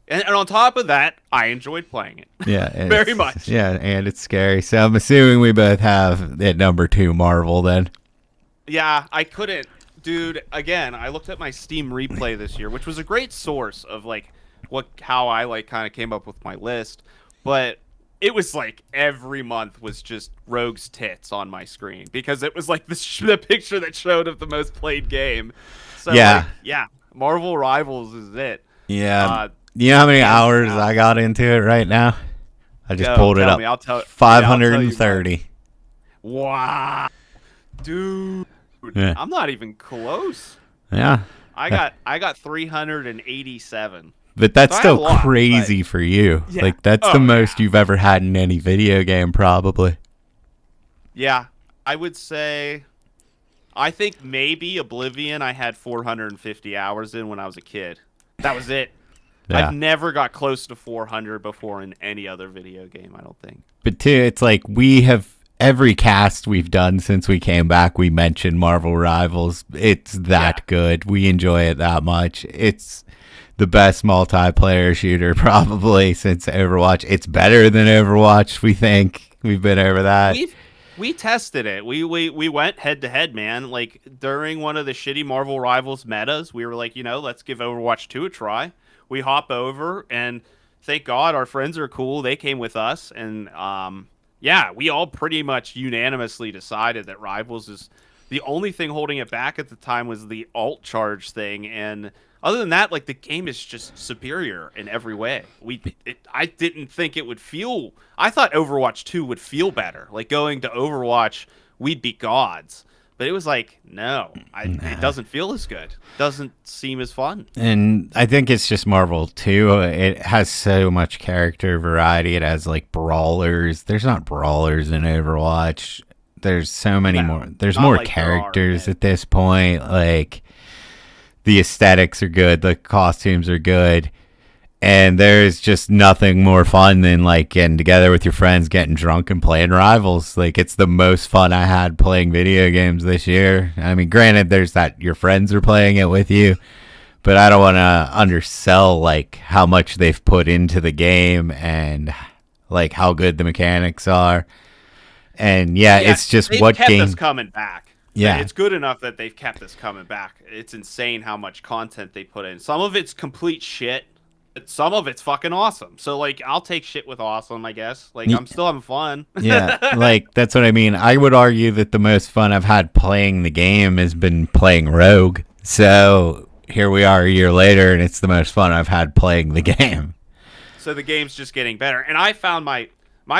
And on top of that, I enjoyed playing it. Yeah, very much. Yeah, and it's scary. So I'm assuming we both have at number 2 Marvel then. Yeah, I couldn't, dude. Again, I looked at my Steam replay this year, which was a great source of like how I like kind of came up with my list, but it was like every month was just Rogue's tits on my screen because it was like the picture that showed of the most played game. So yeah, Marvel Rivals is it. Yeah. You know how many hours I got into it right now? I just pulled it up. I'll tell 530. Wow. Dude. Yeah. I'm not even close. Yeah. I got 387. But that's still crazy for you. Yeah. Like that's the most you've ever had in any video game probably. Yeah. I would say I think maybe Oblivion I had 450 hours in when I was a kid. That was it. Yeah. I've never got close to 400 before in any other video game, I don't think. But too, it's like we have every cast we've done since we came back, we mentioned Marvel Rivals. It's that good. We enjoy it that much. It's the best multiplayer shooter probably since Overwatch. It's better than Overwatch, we think. We've been over that. We tested it. We went head to head, man. Like during one of the shitty Marvel Rivals metas, we were like, let's give Overwatch 2 a try. We hop over, and thank God our friends are cool. They came with us, and we all pretty much unanimously decided that Rivals is the only thing holding it back at the time was the alt charge thing, and other than that, like the game is just superior in every way. I didn't think it would feel. I thought Overwatch 2 would feel better. Like going to Overwatch, we'd be gods. But it was like, no, it doesn't feel as good. Doesn't seem as fun. And I think it's just Marvel too. It has so much character variety. It has like brawlers. There's not brawlers in Overwatch. There's so many No, more. There's not more like there are, characters man. at this point. Like the aesthetics are good, the costumes are good, and there's just nothing more fun than like getting together with your friends, getting drunk, and playing Rivals. Like it's the most fun I had playing video games this year. I mean, granted, there's that your friends are playing it with you, but I don't want to undersell like how much they've put into the game and like how good the mechanics are. And yeah, Yeah, it's just they've what kept us game. coming back. Yeah, It's good enough that they've kept us coming back. It's insane how much content they put in. Some of it's complete shit. But some of it's fucking awesome. So like, I'll take shit with awesome, I guess. Like, I'm still having fun. yeah, like that's what I mean. I would argue that the most fun I've had playing the game has been playing Rogue. So here we are a year later, and it's the most fun I've had playing the game. So the game's just getting better. And I found my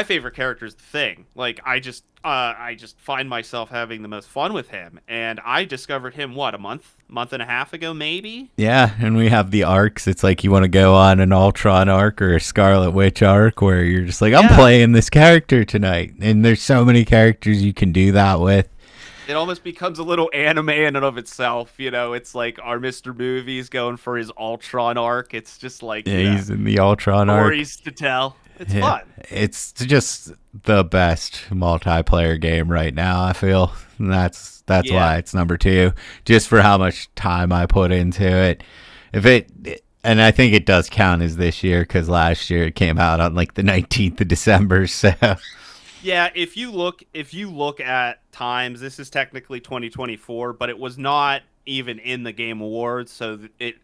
favorite character is the Thing. Like, I just find myself having the most fun with him. And I discovered him what, a month and a half ago, maybe. Yeah, and we have the arcs. It's like you want to go on an Ultron arc or a Scarlet Witch arc where you're just like, I'm Yeah. playing this character tonight. And there's so many characters you can do that with. It almost becomes a little anime in and of itself. You know, it's like our Mr. Movies going for his Ultron arc. It's just like, Yeah, he's in the Ultron arc. stories to tell. It's Yeah, fun. it's just the best multiplayer game right now, I feel. And that's Yeah. why it's number 2, just for how much time I put into it. And I think it does count as this year because last year it came out on like the 19th of December. So Yeah, if you look at times, this is technically 2024, but it was not even in the Game Awards, so it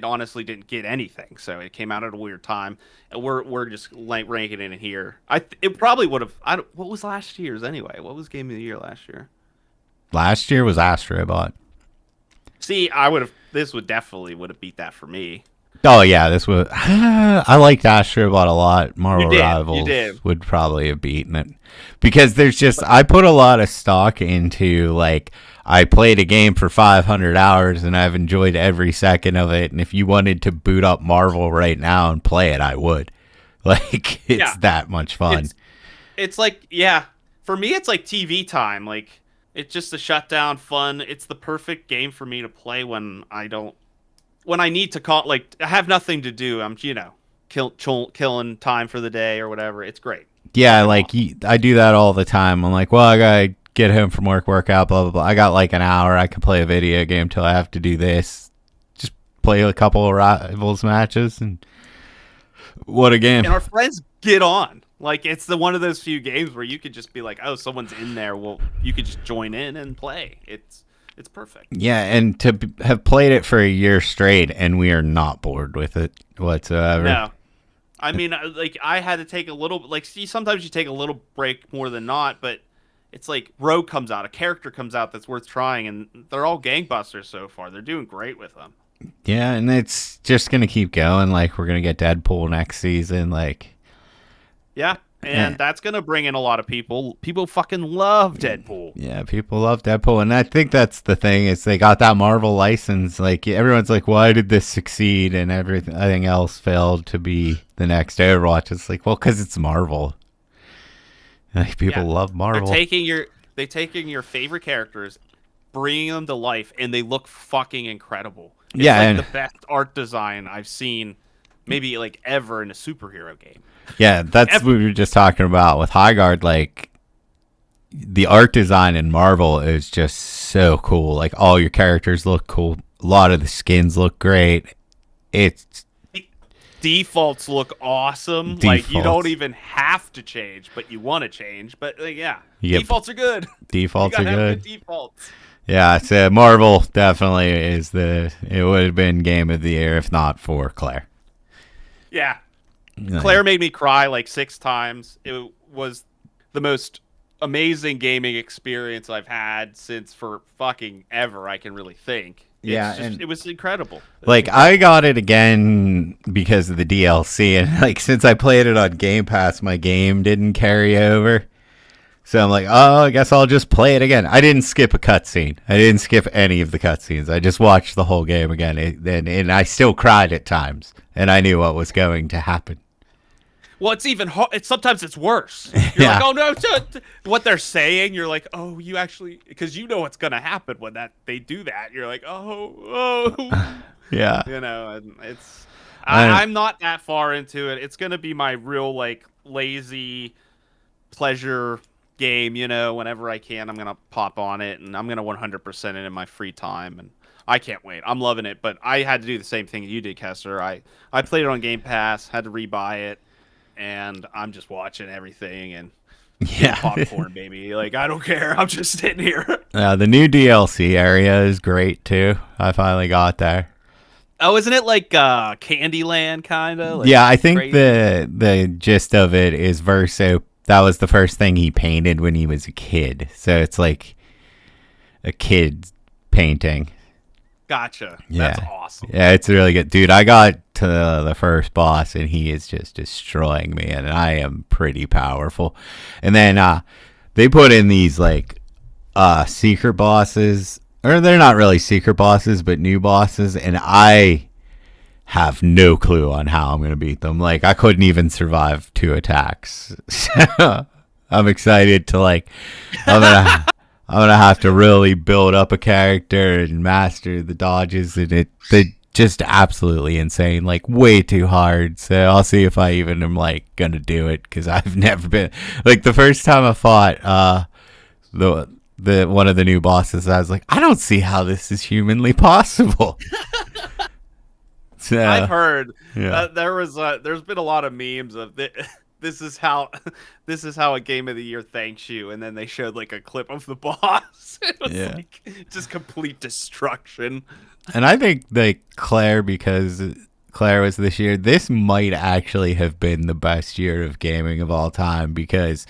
honestly didn't get anything. So it came out at a weird time, and we're just like ranking it in here. It probably would have. What was last year's anyway? What was Game of the Year last year? last year was Astrobot. See, I would have. This would definitely would have beat that for me. Oh yeah, this was. I liked Astrobot a lot. Marvel You Rivals did. would probably have beaten it because there's just I put a lot of stock into like I played a game for 500 hours and I've enjoyed every second of it. And if you wanted to boot up Marvel right now and play it, I would. Like it's Yeah. that much fun. It's like, yeah, for me, it's like TV time. Like, it's just a shutdown fun. It's the perfect game for me to play when I need to call, like, I have nothing to do. I'm, killing time for the day or whatever. It's great. Yeah, like I do that all the time. I'm like, well, I gotta get home from work out, blah blah blah. I got like an hour. I can play a video game till I have to do this. Just play a couple of Rivals matches, and what a game! And our friends get on. Like, it's one of those few games where you could just be like, oh, someone's in there. Well, you could just join in and play. It's perfect. Yeah, and to have played it for a year straight, and we are not bored with it whatsoever. No. I mean, like, I had to take a little, like, see, sometimes you take a little break more than not, but it's like Rogue comes out, a character comes out that's worth trying, and they're all gangbusters so far. They're doing great with them. Yeah, and it's just gonna keep going. Like we're gonna get Deadpool next season. Like, Yeah, and that's going to bring in a lot of people. People fucking love Deadpool. yeah, people love Deadpool, and I think that's the thing is they got that Marvel license. Like everyone's like, why did this succeed and everything else failed to be the next Overwatch? It's like, well, because it's Marvel. Like people love Marvel. They're taking your favorite characters, bringing them to life, and they look fucking incredible. It's Yeah, like and- the best art design I've seen, maybe like ever in a superhero game. Yeah, that's what we were just talking about with Highguard. Like the art design in Marvel is just so cool. Like all your characters look cool. A lot of the skins look great. It's Defaults look awesome. Like you don't Defaults. even have to change, but you want to change. But yeah, Yep. defaults are good. defaults You are gotta have good. defaults. Yeah, so Marvel definitely is it would have been game of the year if not for Claire. Yeah, Like, Claire made me cry like 6 times. It was the most amazing gaming experience I've had since for fucking ever I can really think. Yeah, and- it was incredible. Like I got it again because of the DLC, and like since I played it on Game Pass, my game didn't carry over. So I'm like, oh, I guess I'll just play it again. I didn't skip a cutscene. I didn't skip any of the cutscenes. I just watched the whole game again, and I still cried at times, and I knew what was going to happen. Well, it's even sometimes it's worse. You're like, Yeah. oh no, what they're saying. You're like, oh, you actually, because you know what's gonna happen when they do that. You're like, oh, Yeah. and it's. I, I'm not that far into it. It's gonna be my real like lazy pleasure game. Whenever I can, I'm gonna pop on it and I'm gonna 100% it in my free time, and I can't wait. I'm loving it. But I had to do the same thing you did, Kester. I played it on Game Pass, had to rebuy it, and I'm just watching everything and getting yeah. popcorn, baby. Like I don't care. I'm just sitting here. The new DLC area is great too. I finally got there. Oh, isn't it like Candyland kind of like Yeah, I think crazy? the gist of it is Verso. That was the first thing he painted when he was a kid. So it's like a kid painting. Gotcha. That's Yeah. awesome. Yeah, it's really good. Dude, I got to the first boss and he is just destroying me and I am pretty powerful. And then they put in these like secret bosses, or they're not really secret bosses, but new bosses, and I have no clue on how I'm going to beat them. Like I couldn't even survive 2 attacks. So I'm excited to like I'm going to I'm gonna have to really build up a character and master the dodges, and they're just absolutely insane, like way too hard. So I'll see if I even am like gonna do it because I've never been like the first time I fought the one of the new bosses. I was like, I don't see how this is humanly possible. So I've heard yeah, there's been a lot of memes of this is how this is how a game of the year thanks you, and then they showed like a clip of the boss. It was yeah. like just complete destruction. And I think that Claire, because Claire was this year, this might actually have been the best year of gaming of all time because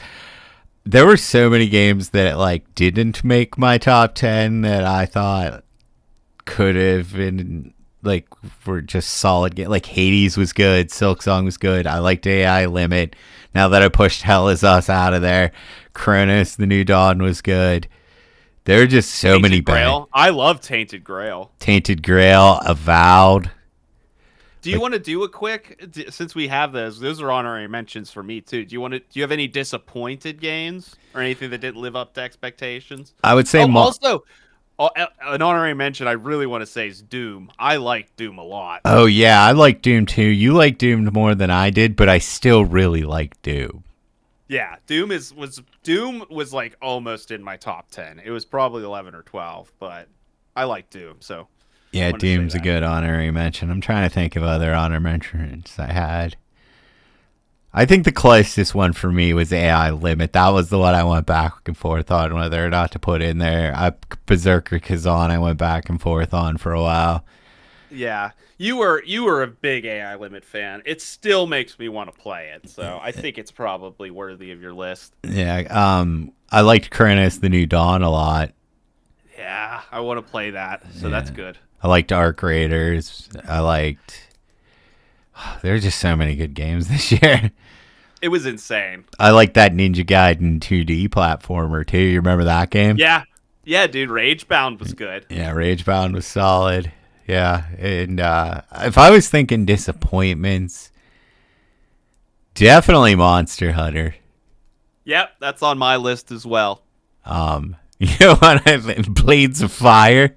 there were so many games that like didn't make my top 10 that I thought could have been like were just solid games. Like Hades was good, Silk Song was good. I liked AI Limit. Now that I pushed Hell Is Us out of there, Cronus, The New Dawn was good. There are just so many Tainted bad. Grail. I love Tainted Grail. Tainted Grail, Avowed. Do you want to do a quick since we have those? Those are honorary mentions for me too. Do you have any disappointed games or anything that didn't live up to expectations? I would say Oh, also, an honorary mention I really want to say is Doom. I like Doom a lot. Oh yeah, I like Doom too. You like Doom more than I did, but I still really like Doom. Yeah, Doom was like almost in my top 10. It was probably 11 or 12, but I like Doom, so Yeah, wanted to say Doom's a that. good honorary mention. I'm trying to think of other honor mentions I had. I think the closest one for me was AI Limit. That was the one I went back and forth on whether or not to put in there. Berserker Kazan I went back and forth on for a while. Yeah, you were a big AI Limit fan. It still makes me want to play it, so I think it's probably worthy of your list. Yeah, I liked Cronus The New Dawn a lot. Yeah, I want to play that, so that's Yeah. good. I liked Arc Raiders. I liked. There are just so many good games this year. It was insane. I like that Ninja Gaiden 2D platformer too. You remember that game? Yeah, yeah, dude. Ragebound was good. Yeah, Ragebound was solid. Yeah, and if I was thinking disappointments, definitely Monster Hunter. Yep, that's on my list as well. You know what? Blades of Fire,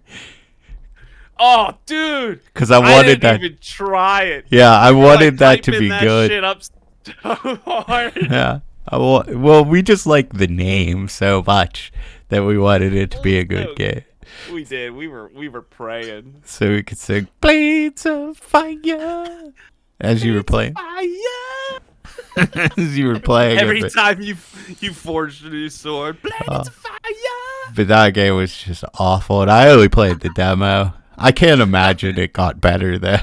Oh, dude, because I I wanted didn't that. even try it. Yeah, I You're, wanted like, that to typing be that good. Shit up so hard. Yeah. Well, we just like the name so much that we wanted it to be a good So game. we did. We were praying. So we could sing Blades of Fire as you were playing. Fire. As you were playing Every it. time you forged a new sword, blades of fire. But that game was just awful. And I only played the demo. I can't imagine it got better though.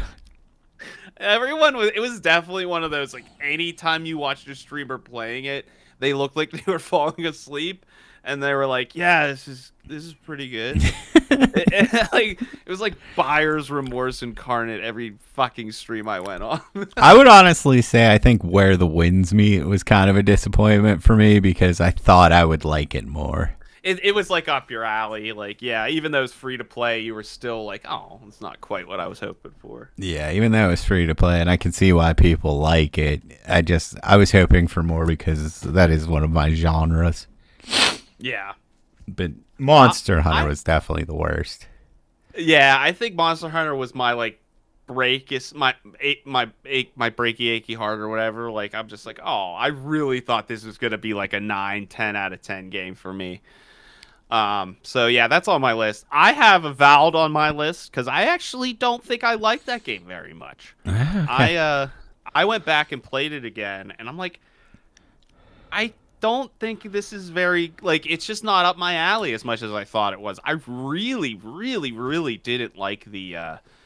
Everyone was. It was definitely one of those. Like anytime you watched a streamer playing it, they looked like they were falling asleep, and they were like, "Yeah, this is pretty good." It was like buyer's remorse incarnate every fucking stream I went on. I would honestly say I think Where the Winds Meet was kind of a disappointment for me because I thought I would like it more. it was like up your alley. Like, yeah, even though it's free to play, you were still like, oh, it's not quite what I was hoping for. Yeah, even though it's free to play, and I can see why people like it. I was hoping for more because that is one of my genres. Yeah. But Monster Hunter I was definitely the worst. Yeah, I think Monster Hunter was my like my breaky achy heart or whatever. Like I'm just like, oh, I really thought this was gonna be like a 9, 10 out of 10 game for me. So yeah, that's on my list. I have Avowed on my list because I actually don't think I like that game very much. Okay. I went back and played it again, and I'm like, I don't think this is very like it's just not up my alley as much as I thought it was. I really, really, really didn't like the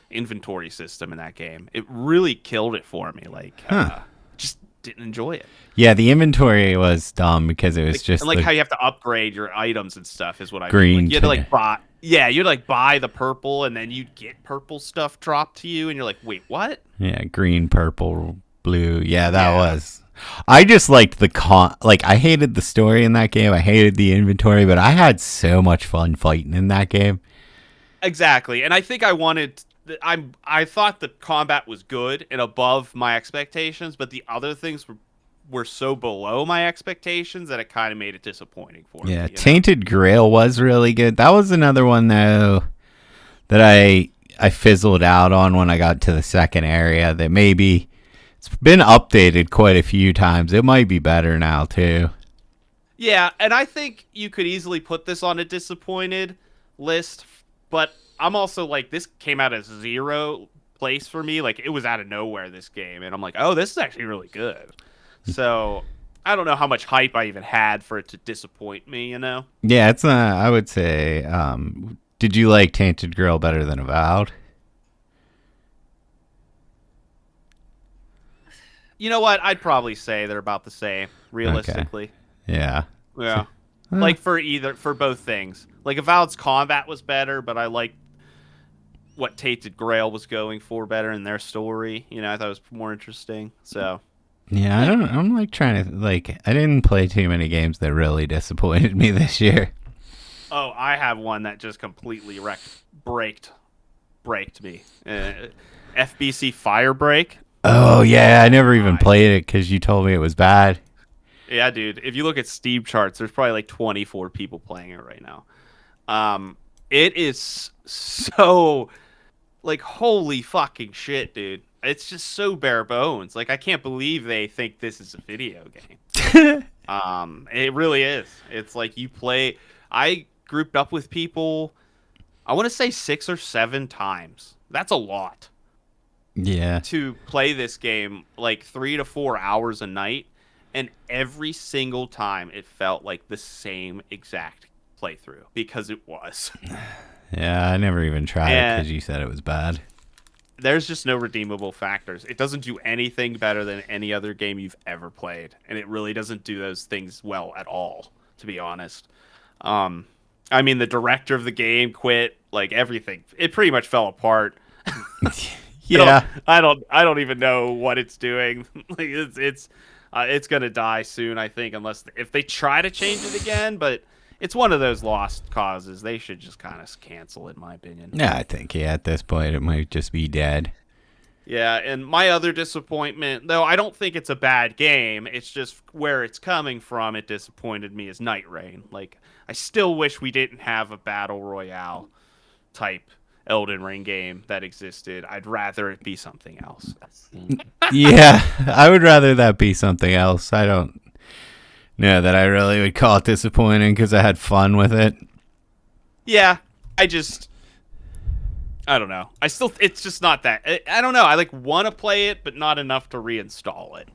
inventory system in that game. It really killed it for me. Like, Huh. just didn't enjoy it. Yeah, the inventory was dumb because it was Like, just and like the how you have to upgrade your items and stuff is what I mean. green. Like you had to like buy, yeah, you'd like buy the purple and then you'd get purple stuff dropped to you, and you're like, wait, what? Yeah, green, purple, blue. Yeah, that Yeah. was. I just liked like I hated the story in that game. I hated the inventory, but I had so much fun fighting in that game. Exactly, and I think I wanted. I thought the combat was good and above my expectations, but the other things were so below my expectations that it kind of made it disappointing for me. Yeah, You know? Tainted Grail was really good. That was another one though that I fizzled out on when I got to the second area. That maybe it's been updated quite a few times. It might be better now too. Yeah, and I think you could easily put this on a disappointed list, but I'm also like, this came out as 0 place for me. Like, it was out of nowhere, this game, and I'm like, oh, this is actually really good. So, I don't know how much hype I even had for it to disappoint me, you know? Yeah, it's I would say. Did you like Tainted Grail better than Avowed? You know what? I'd probably say they're about the same, Okay. realistically. Yeah. Yeah. Huh. Like, for both things. Like, Avowed's combat was better, but I liked what Tainted Grail was going for better in their story. You know, I thought it was more interesting. So, Yeah, I yeah. don't. I'm like trying to like. I didn't play too many games that really disappointed me this year. Oh, I have one that just completely braked me. FBC Firebreak. Oh Oh yeah, I never even my. played it because you told me it was bad. Yeah, dude. If you look at Steam charts, there's probably like 24 people playing it right now. It is so like holy fucking shit, dude. It's just so bare bones. Like I can't believe they think this is a video game. It really is. It's like you play. I grouped up with people. I want to say 6 or 7 times. That's a lot Yeah, to play this game like 3 to 4 hours a night, and every single time it felt like the same exact playthrough because it was. yeah. I never even tried it And because you said it was bad. there's just no redeemable factors. It doesn't do anything better than any other game you've ever played, and it really doesn't do those things well at all, to be honest. Um, I mean, the director of the game quit, like everything. It pretty much fell apart. Yeah, I don't even know what it's doing. Like it's gonna die soon, I think, unless if they try to change it again. But it's one of those lost causes. They should just kind of cancel it, in my opinion. yeah. I think at this point it might just be dead. Yeah, and my other disappointment, though I don't think it's a bad game, it's just where it's coming from. It disappointed me is Night Rain. Like I still wish we didn't have a battle royale type Elden Ring game that existed. I'd rather it be something else. Yeah, I would rather that be something else. I don't know that I really would call it disappointing because I had fun with it. Yeah, I don't know. It's just not that. I don't know. I like want to play it, but not enough to reinstall it.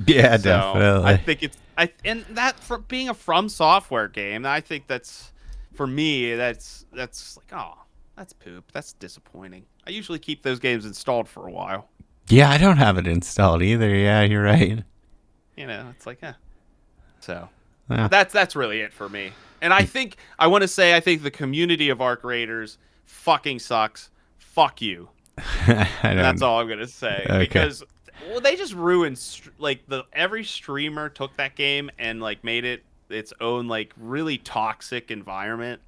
Yeah, So I definitely. think and that for being a From Software game, I think that's for me. That's like that's poop. That's disappointing. I usually keep those games installed for a while. Yeah, I don't have it installed either. Yeah, you're right. You know, it's like So Yeah. that's really it for me. And I think I want to say I think the community of Arc Raiders fucking sucks. Fuck you. I And that's don't. all I'm gonna say Okay. because well, they just ruined like every streamer took that game and like made it its own like really toxic environment,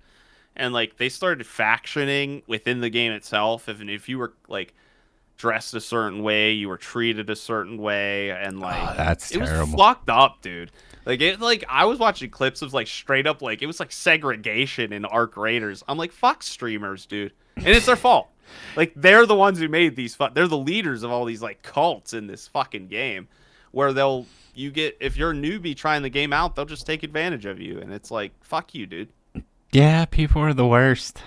and like they started factioning within the game itself. If you were like dressed a certain way, you were treated a certain way, and Oh, like that's it was terrible. fucked up, dude. Like I was watching clips of like straight up like it was like segregation in Arc Raiders. I'm like, fuck streamers, dude, and it's their fault. Like they're the ones who made these. They're the leaders of all these like cults in this fucking game, where you get if you're a newbie trying the game out, they'll just take advantage of you, and it's like fuck you, dude. Yeah, people are the worst.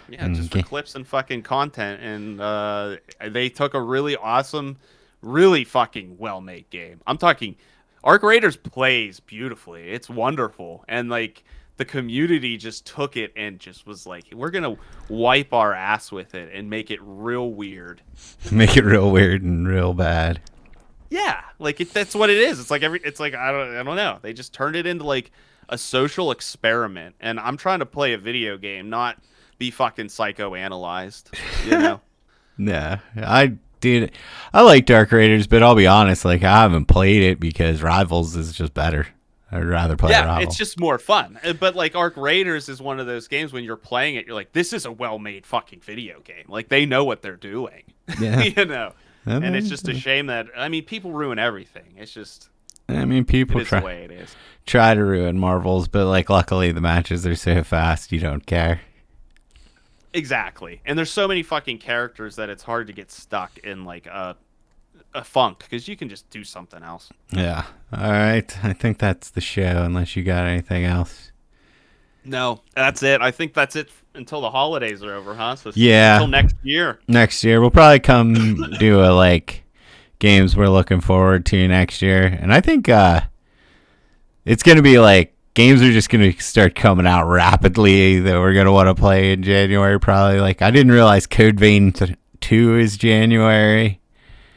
Yeah, And just for clips and fucking content. And they took a really awesome, really fucking well made game. I'm talking Arc Raiders plays beautifully. It's wonderful. And like the community just took it and just was like, we're gonna wipe our ass with it and make it real weird. make it real weird and real bad. Yeah, like that's what it is. It's like I don't know. They just turned it into like a social experiment. And I'm trying to play a video game, not be fucking psychoanalyzed, you know. Yeah, I like Dark Raiders, but I'll be honest, like I haven't played it because Rivals is just better. I'd rather play Yeah, Rivals. it's just more fun. But like Arc Raiders is one of those games when you're playing it, you're like, this is a well-made fucking video game. Like they know what they're doing, Yeah. you know. And it's just a shame that people ruin everything. It's just I mean, it people is the way it is. try to ruin Marvels, but like luckily the matches are so fast you don't care. Exactly. And there's so many fucking characters that it's hard to get stuck in like a funk because you can just do something else. Yeah. All right. I think that's the show. Unless you got anything else. No, that's it. I think that's it until the holidays are over, huh? So Yeah. until next year. Next year we'll probably come do a like games we're looking forward to next year, and I think it's gonna be like games are just gonna start coming out rapidly that we're gonna want to play in January. Probably like I didn't realize Code Vein 2 is January.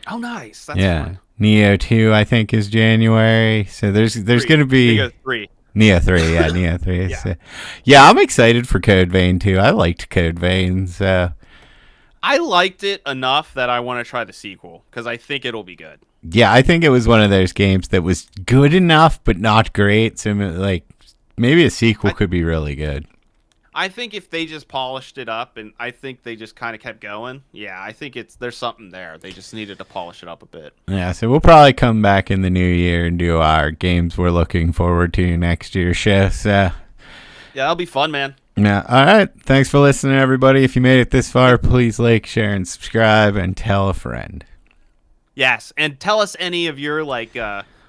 Oh, nice. That's Yeah. fun. Neo 2 I think is January. So there's Three. gonna be Neo 3. Neo 3, yeah, Neo 3. Yeah. So, yeah, I'm excited for Code Vein 2. I liked Code Vein, so I liked it enough that I want to try the sequel because I think it'll be good. yeah, I think it was one of those games that was good enough but not great. So like maybe a sequel could be really good. I think if they just polished it up, and I think they just kind of kept going. Yeah, I think there's something there. They just needed to polish it up a bit. Yeah, so we'll probably come back in the new year and do our games we're looking forward to next year's show. So Yeah, that'll be fun, man. yeah, all right. Thanks for listening, everybody. If you made it this far, please like, share, and subscribe, and tell a friend. Yes, and tell us any of your like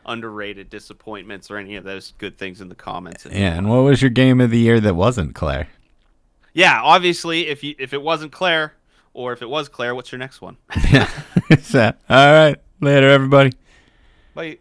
underrated disappointments or any of those good things in the comments. Yeah, and what was your game of the year that wasn't Claire? Yeah, obviously, if it wasn't Claire, or if it was Claire, what's your next one? Yeah. So, all right. Later, everybody. Bye.